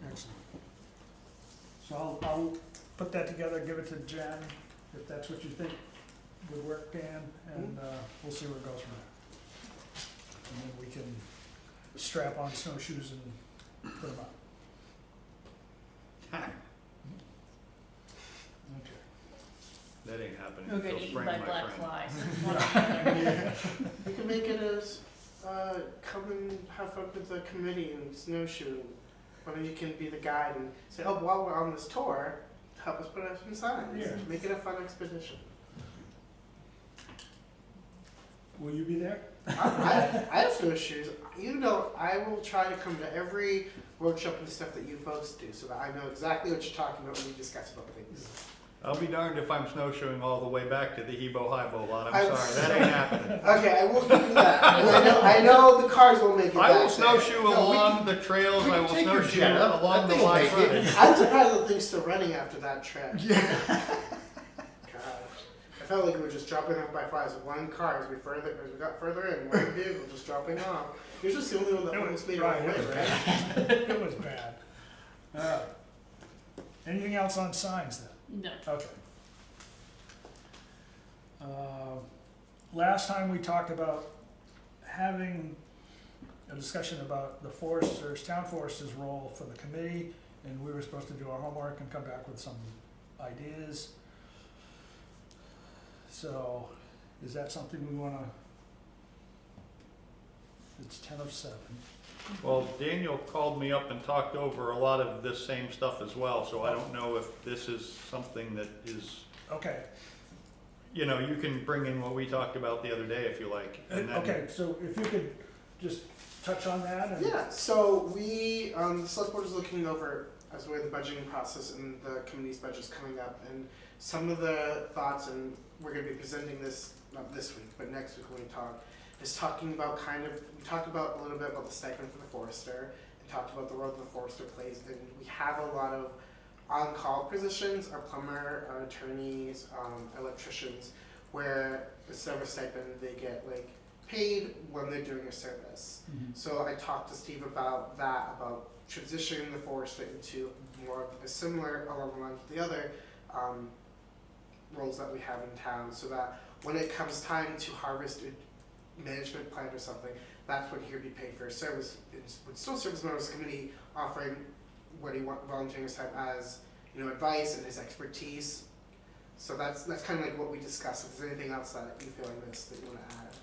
excellent. So I'll put that together, give it to Jen, if that's what you think would work, Dan, and we'll see where it goes from there. And then we can strap on snowshoes and put them up. Okay. That ain't happening We're until getting eaten spring, by my black friend. flies. We can make it as, come and have fun with the committee and snowshoe. One of you can be the guide and say, oh, while we're on this tour, help us put up some signs. Yeah. Make it a fun expedition. Will you be there? I have snowshoes. You know, I will try to come to every workshop and stuff that you folks do so that I know exactly what you're talking about when you discuss about things. I'll be darned if I'm snowshoeing all the way back to the Hebo-Hibo lot. I- I'm sorry, that ain't happening. Okay, I will give you that. And I know the cars will make it I back will there. snowshoe No, we along the trails, we I can will take your snowshoe jet up. along That the thing will line make it. frontage. I'm surprised the thing's still running after that trip. Yeah. Gosh. I felt like we were just dropping off by flies. One car as we got further in, one vehicle just dropping off. Yours was the only one that almost made it all the way, right? It was bad. Anything else on signs then? No. Okay. Last time we talked about having a discussion about the foresters, town foresters' role for the committee, and we were supposed to do our homework and come back with some ideas. So, is that something we wanna? It's 10:07. Well, Daniel called me up and talked over a lot of this same stuff as well, so I don't know if this is something that is, Okay, you know, you can bring in what we talked about the other day if you like. And then- okay, so if you could just touch on that and. Yeah, so we, the select board is looking over as we're the budgeting process and the committee's budget's coming up, and some of the thoughts, and we're gonna be presenting this, not this week, but next week when we talk, is talking about we talked about a little bit about the stipend for the forester, and talked about the role that the forester plays, and we have a lot of on-call positions, our plumber, our attorneys, electricians, where instead of a stipend, they get like paid when they're doing a service. Mhm. So I talked to Steve about that, about transitioning the forester into more of a similar along the lines with the other roles that we have in town, so that when it comes time to harvest a management plan or something, that's when he would be paid for a service. It would still serve as a members committee, offering what he volunteering his time as, you know, advice and his expertise. So that's kind of like what we discussed. If there's anything else that you feel I missed that you want to add.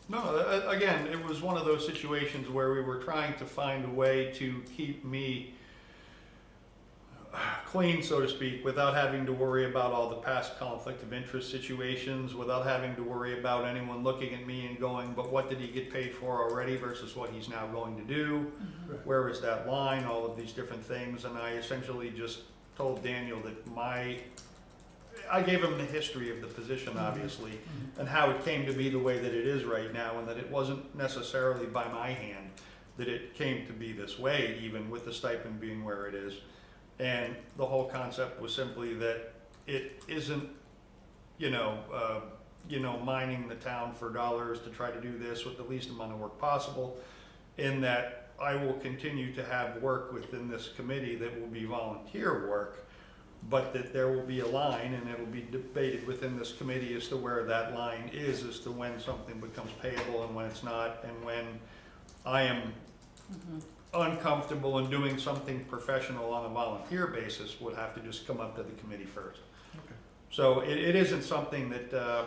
No, again, it was one of those situations where we were trying to find a way to keep me clean, so to speak, without having to worry about all the past conflict of interest situations, without having to worry about anyone looking at me and going, but what did he get paid for already versus what he's now going to do? Right. Where is that line? All of these different things. And I essentially just told Daniel that I gave him the history of the position, obviously, Mhm. and how it came to be the way that it is right now, and that it wasn't necessarily by my hand that it came to be this way, even with the stipend being where it is. And the whole concept was simply that it isn't, mining the town for dollars to try to do this with the least amount of work possible, in that I will continue to have work within this committee that will be volunteer work, but that there will be a line, and it'll be debated within this committee as to where that line is, as to when something becomes payable and when it's not, and when I am Mhm. uncomfortable in doing something professional on a volunteer basis would have to just come up to the committee first. Okay. So it isn't something that,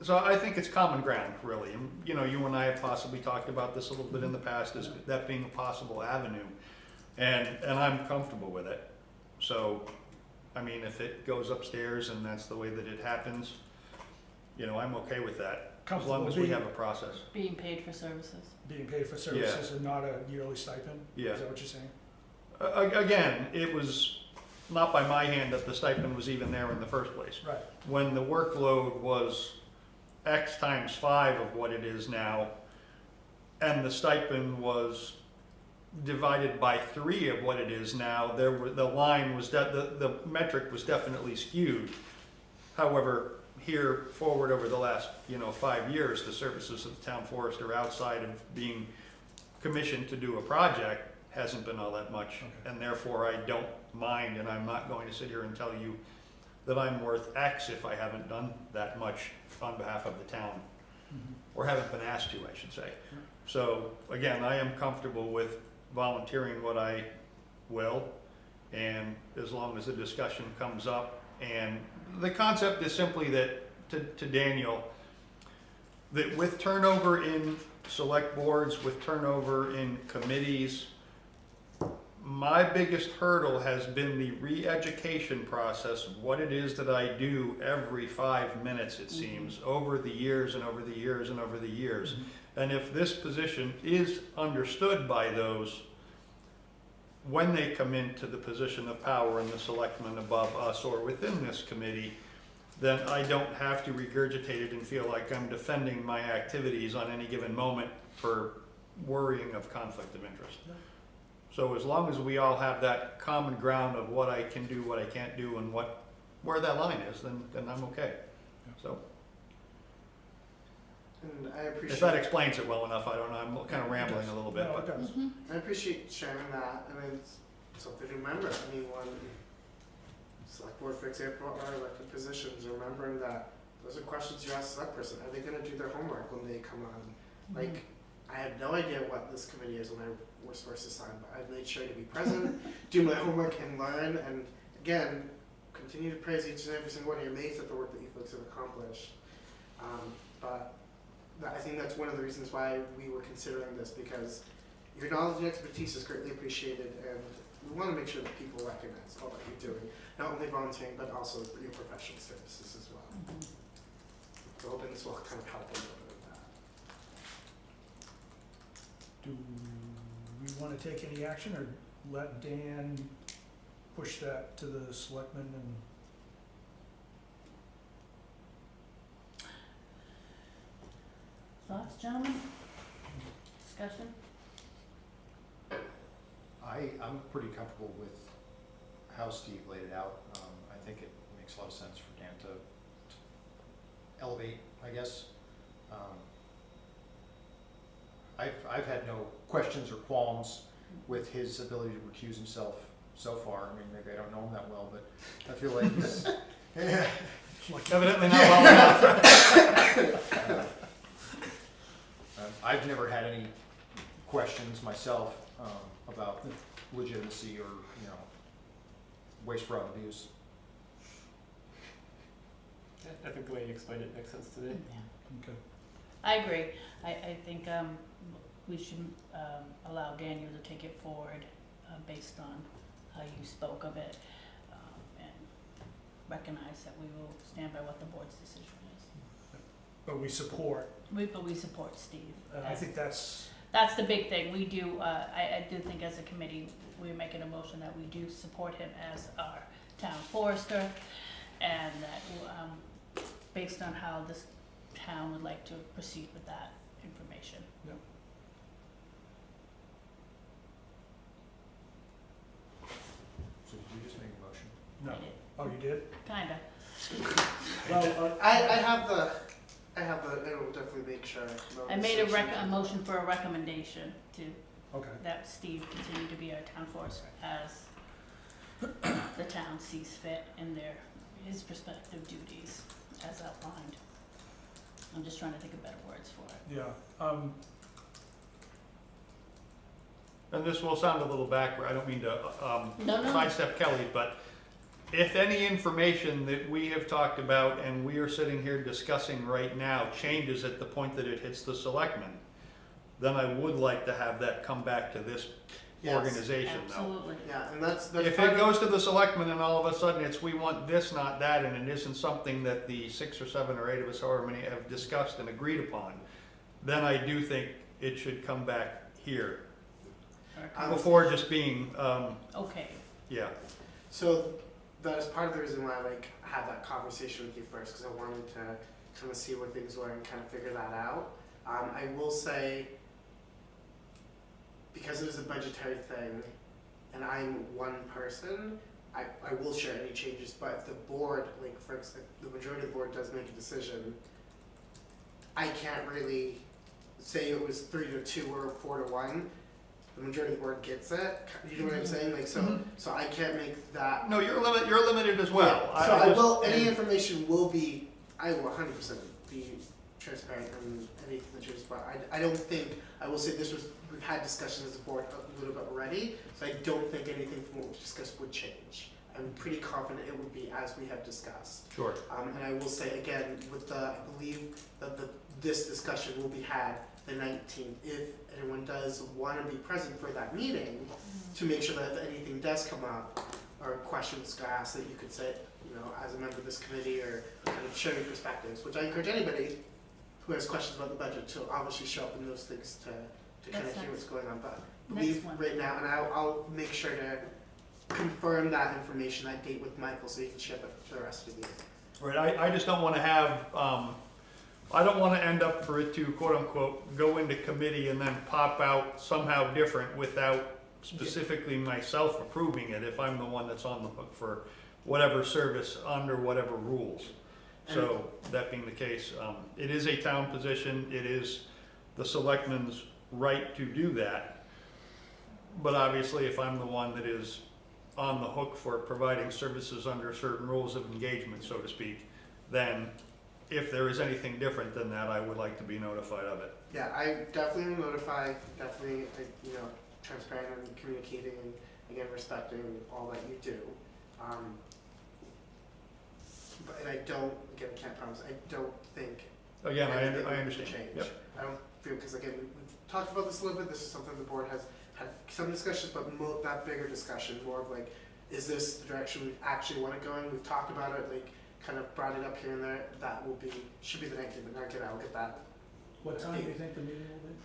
so I think it's common ground, really. And, you know, you and I have possibly talked about this a little bit in the past, as that being a possible avenue. And I'm comfortable with it. So, I mean, if it goes upstairs and that's the way that it happens, you know, I'm okay with that. As long as we have a process. Being paid for services. Being paid for services and not a yearly stipend? Yeah. Is that what you're saying? Again, it was not by my hand that the stipend was even there in the first place. Right. When the workload was X times 5 of what it is now, and the stipend was divided by 3 of what it is now, the line was, the metric was definitely skewed. However, here forward over the last, 5 years, the services of the town forester outside of being commissioned to do a project hasn't been all that much. Okay. And therefore I don't mind, and I'm not going to sit here and tell you that I'm worth X if I haven't done that much on behalf of the town, or haven't been asked to, I should say. So again, I am comfortable with volunteering what I will, and as long as the discussion comes up. And the concept is simply that, to Daniel, that with turnover in select boards, with turnover in committees, my biggest hurdle has been the re-education process of what it is that I do every 5 minutes, it seems, over the years and over the years and over the years. And if this position is understood by those, when they come into the position of power and the selectmen above us or within this committee, then I don't have to regurgitate it and feel like I'm defending my activities on any given moment for worrying of conflict of interest. So as long as we all have that common ground of what I can do, what I can't do, and where that line is, then I'm okay. So And I if appreciate. that explains it well enough, I don't know, I'm kind of rambling a little bit, No, it but does. I appreciate sharing that, and it's something to remember. I mean, when select board, for example, are elected positions, remembering that those are questions you ask the select person. Are they going to do their homework when they come on? Like, I had no idea what this committee is when I was first assigned, but I made sure to be present, do my homework, and learn. And again, continue to praise each and every single one. You're amazed at the work that you folks have accomplished. But I think that's one of the reasons why we were considering this, because your knowledge and expertise is greatly appreciated, and we want to make sure that people recognize all that you're doing, not only volunteering, but also your professional services as well. So hoping this will kind of help a little bit of that. Do we want to take any action, or let Dan push that to the selectmen and? Thoughts, gentlemen? Discussion? I'm pretty comfortable with how Steve laid it out. I think it makes a lot of sense for Dan to elevate, I guess. I've had no questions or qualms with his ability to recuse himself so far. I mean, maybe I don't know him that well, but I feel like he's, yeah. evidently not well enough. I've never had any questions myself about legitimacy or, waste, fraud, abuse. I think the way you explained it makes sense to me. Okay. I agree. I think we should allow Daniel to take it forward based on how you spoke of it, and recognize that we will stand by what the board's decision is. But we support, But we support Steve. and I think that's, That's the big thing. We do, I do think as a committee, we're making a motion that we do support him as our town forester, and that, based on how this town would like to proceed with that information. So did you just make a motion? no. I did. Oh, you did? Kinda. Well, I have the, it will definitely make sure. no I made a decision. motion for a recommendation to, okay. that Steve continue to be our town forester as the town sees fit in his respective duties as outlined. I'm just trying to think of better words for it. Yeah, and this will sound a little backward, I don't mean to No. sidestep Kelly, but if any information that we have talked about and we are sitting here discussing right now changes at the point that it hits the selectmen, then I would like to have that come back to this Yes, organization though. Absolutely. Yeah, and that's If part it of- goes to the selectmen and all of a sudden it's, we want this, not that, and it isn't something that the 6 or 7 or 8 of us, however many, have discussed and agreed upon, then I do think it should come back here, before just being, Okay. yeah. So that is part of the reason why I like had that conversation with you first, because I wanted to kind of see where things were and kind of figure that out. I will say, because it is a budgetary thing, and I'm one person, I will share any changes. But if the board, like for instance, the majority of the board does make a decision, I can't really say it was 3-2 or 4-1. The majority of the board gets it. You know what I'm saying? Like so, so I can't make that. No, you're limited as well. Yeah. So I just- will. Any information will be. I will 100% be transparent on anything that changes. But I don't think I will say this was. We've had discussions as a board a little bit already, so I don't think anything from what we discussed would change. I'm pretty confident it would be as we have discussed. Sure. And I will say again, with the, I believe that this discussion will be had the 19th. If anyone does want to be present for that meeting, to make sure that if anything does come up or questions asked, that you could say, you know, as a member of this committee or kind of share your perspectives, which I encourage anybody who has questions about the budget to obviously show up in those things to kind of That's hear what's going on. But I Next believe one. right now, and I'll make sure to confirm that information, that date with Michael, so he can share that to the rest of you. Right, I just don't want to have, I don't want to end up for it to quote unquote go into committee and then pop out somehow different without specifically myself approving it if I'm the one that's on the hook for whatever service under whatever rules. So that being the case, it is a town position, it is the selectmen's right to do that. But obviously if I'm the one that is on the hook for providing services under certain rules of engagement, so to speak, then if there is anything different than that, I would like to be notified of it. Yeah, I definitely will notify, definitely, you know, transparent and communicating and again, respecting all that you do. But, and I don't, again, I can't promise, I don't think Again, anything I will understand. change. Yep. I don't feel, because again, we've talked about this a little bit, this is something the board has had some discussions, but that bigger discussion, more of like, is this the direction we actually want it going? We've talked about it, like, kind of brought it up here and there, that will be, should be the 19th, but not get, I'll get that. What time do you think the meeting will be?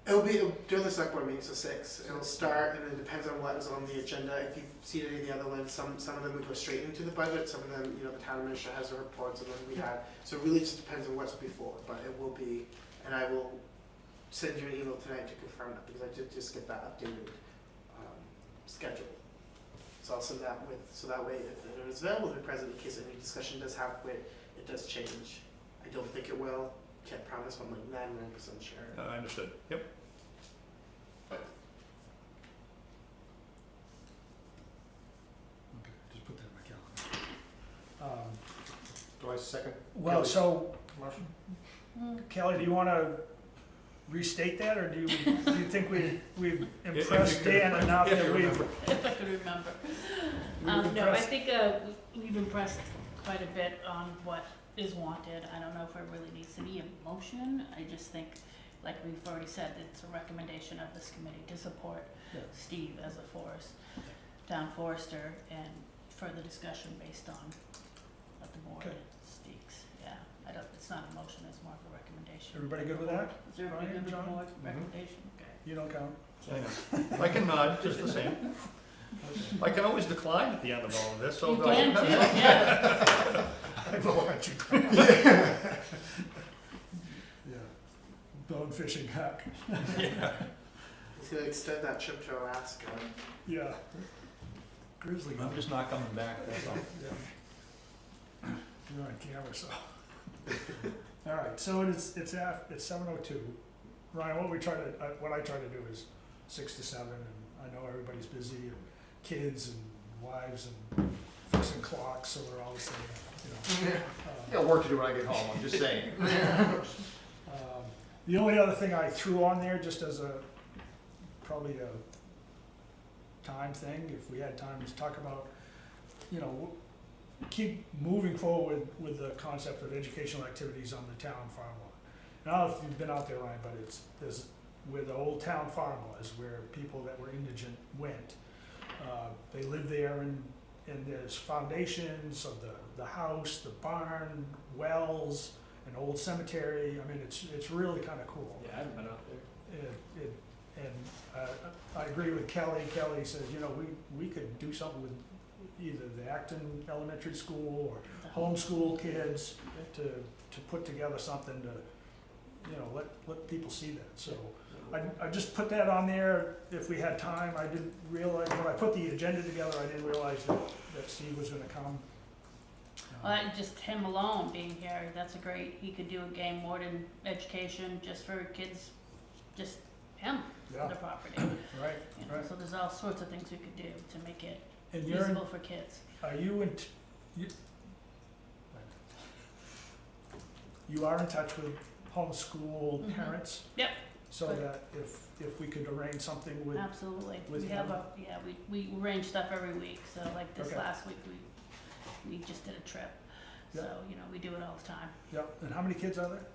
It'll be during the select board meeting, so 6. It'll start, and it depends on what is on the agenda. If you've seen any of the other ones, some of them would go straight into the budget, some of them, you know, the town administrator has the reports, and then we had, so it really just depends on what's before, but it will be, and I will send you an email tonight to confirm that, because I did just get that updated schedule. So I'll send that with, so that way if it is available to be present in case any discussion does happen, it does change. I don't think it will, can't promise, but I'm like 99% sure. I understood. Yep. Okay, just put that in my calendar. Do I second? Well, Kelly's so motion? Kelly, do you want to restate that, or do you think we've If impressed you could- Dan enough if that you we've? remember. If I could remember. We've No, I impressed- think we've impressed quite a bit on what is wanted. I don't know if it really needs to be a motion. I just think, like we've already said, it's a recommendation of this committee to support Yeah. Steve as a town forester, and further discussion based on what the board Okay. speaks. Yeah, I don't, it's not a motion, it's more of a recommendation. Everybody good with that? Is there Brian, a good John? board Mhm. recommendation? Okay. You don't count. I know. I can nod, just the same. I can always decline at the end of all of this, so. You can too, yeah. I will let you. Yeah. Bone fishing hack. Yeah. He's gonna extend that trip to Alaska. Yeah. Grizzly. I'm just not coming back, that's all. Yeah. You're on camera, so. All right, so it's 7:02. Ryan, what I try to do is 6 to 7, and I know everybody's busy, and kids and wives and fixing clocks, so we're all the same, you know. I got work to do when I get home, I'm just saying. The only other thing I threw on there, just as probably a time thing, if we had time to talk about, you know, keep moving forward with the concept of educational activities on the town farm lot. And I don't know if you've been out there, Ryan, but there's where the old town farm was, where people that were indigent went. They lived there, and there's foundations of the house, the barn, wells, an old cemetery. I mean, it's really kind of cool. Yeah, I haven't been out there. I agree with Kelly. Kelly says, you know, we could do something with either the Acton Elementary School or homeschool kids to put together something to, you know, let people see that. So I just put that on there if we had time. I didn't realize, when I put the agenda together, I didn't realize that Steve was gonna come. Well, just him alone being here, that's a great, he could do a game warden education just for kids, just him, Yeah, the property. right, You know, right. so there's all sorts of things we could do to make it And you're, feasible for kids. are you you are in touch with homeschool Mhm. parents? Yep. So Good. that if we could arrange something with, Absolutely. with We have him? we arrange stuff every week, so like this Okay. last week, we just did a trip. So, Yeah. you know, we do it all the time. yeah, and how many kids are there?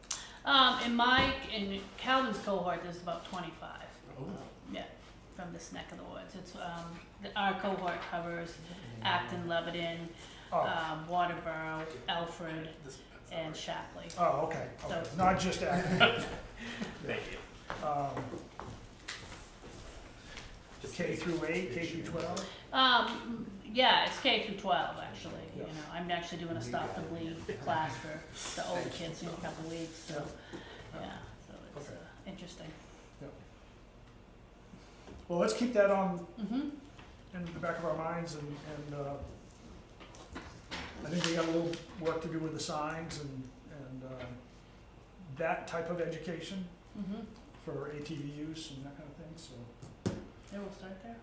In Calvin's cohort, there's about 25. Oh. Yeah, from this neck of the woods. It's, our cohort covers Acton, Lebanon, Oh, Waterboro, Alfred, and Shapley. oh, okay, okay, So- not just Acton. Thank you. K through 8, K through 12? Yeah, it's K through 12 actually. Yeah. You know, I'm actually doing a stop the bleed class for the older kids in a couple of weeks. So yeah, so it's Okay. interesting. Well, let's keep that on, Mhm. in the back of our minds, and I think we got a little work to do with the signs and that type of education Mhm. for ATV use and that kind of thing, so. Yeah, we'll start there.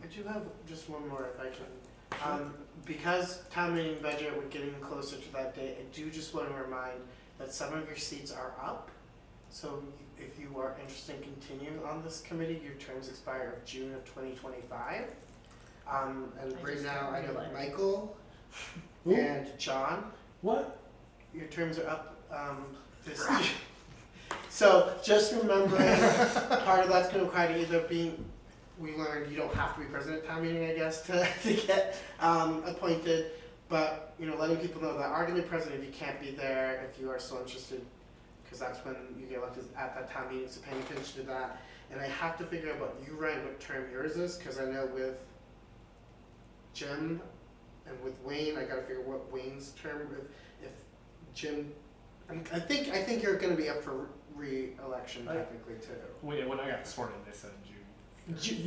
I do have just one more if I can. Because town meeting budget, we're getting closer to that date, I do just want to remind that some of your seats are up. So if you are interested in continuing on this committee, your terms expire of June of 2025. And I right just now, got I know realized. Michael Who? and John, What? your terms are up this So just remembering, part of that's gonna require to either being, we learned you don't have to be president of town meeting, I guess, to get appointed. But, you know, letting people know that are gonna be president if you can't be there, if you are still interested, because that's when you get elected at that town meeting, so paying attention to that. And I have to figure out what you, Ryan, what term yours is, because I know with Jim and with Wayne, I gotta figure what Wayne's term, if Jim, I think you're gonna be up for re-election technically too. When I got sworn in, they said June.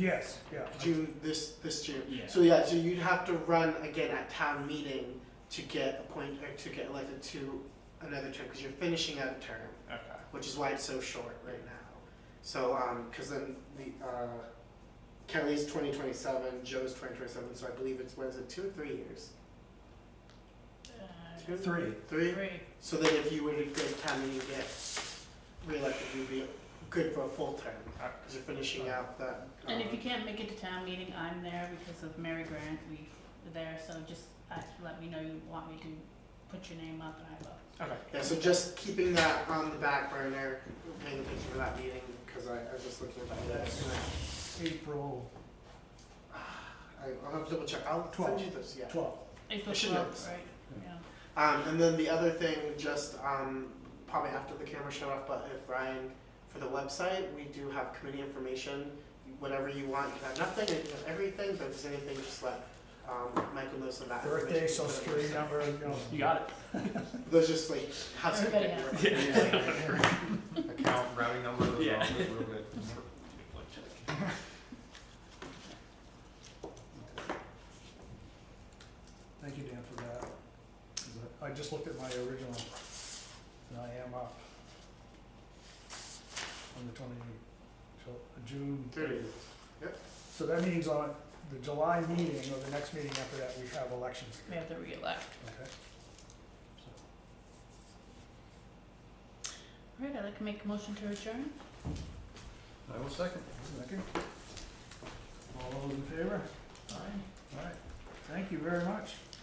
Yes, yeah. June, this June. Yeah. So yeah, so you'd have to run again at town meeting to get appointed, or to get elected to another term, because you're finishing out a term, Okay. which is why it's so short right now. So, because then the, Kelly's 2027, Joe's 2027, so I believe it's, what is it, 2 or 3 years? 2? 3. 3? Three. So then if you were to go to town meeting and get re-elected, you'd be good for a full term, because you're finishing out that. And if you can't make it to town meeting, I'm there because of Mary Grant. We were there, so just let me know you want me to put your name up, and I will. Okay. Yeah, so just keeping that on the back burner, paying attention to that meeting, because I was just looking at that. That's April I'll have to double check, I'll send 12. you this, yeah. 12th. April I should know 12th, this. right? Yeah. And then the other thing, just probably after the camera shut off, but if Ryan, for the website, we do have committee information, whatever you want, you can have nothing, you can have everything, but if there's anything, just let Michael know so that. Birthday, information social can security put on number, you know. You got it. Those just like housekeeping. Everybody has Account, routing number, those are Yeah. all real good. Thank you, Dan, for that. 'Cause I just looked at my original, and I am up on the 20, so June 30th. Yep. So that means on the July meeting, or the next meeting after that, we have elections. We have to re-elect. Okay. All right, I'd like to make a motion to adjourn. I will second. Second. All those in favor? Aye. All right, thank you very much.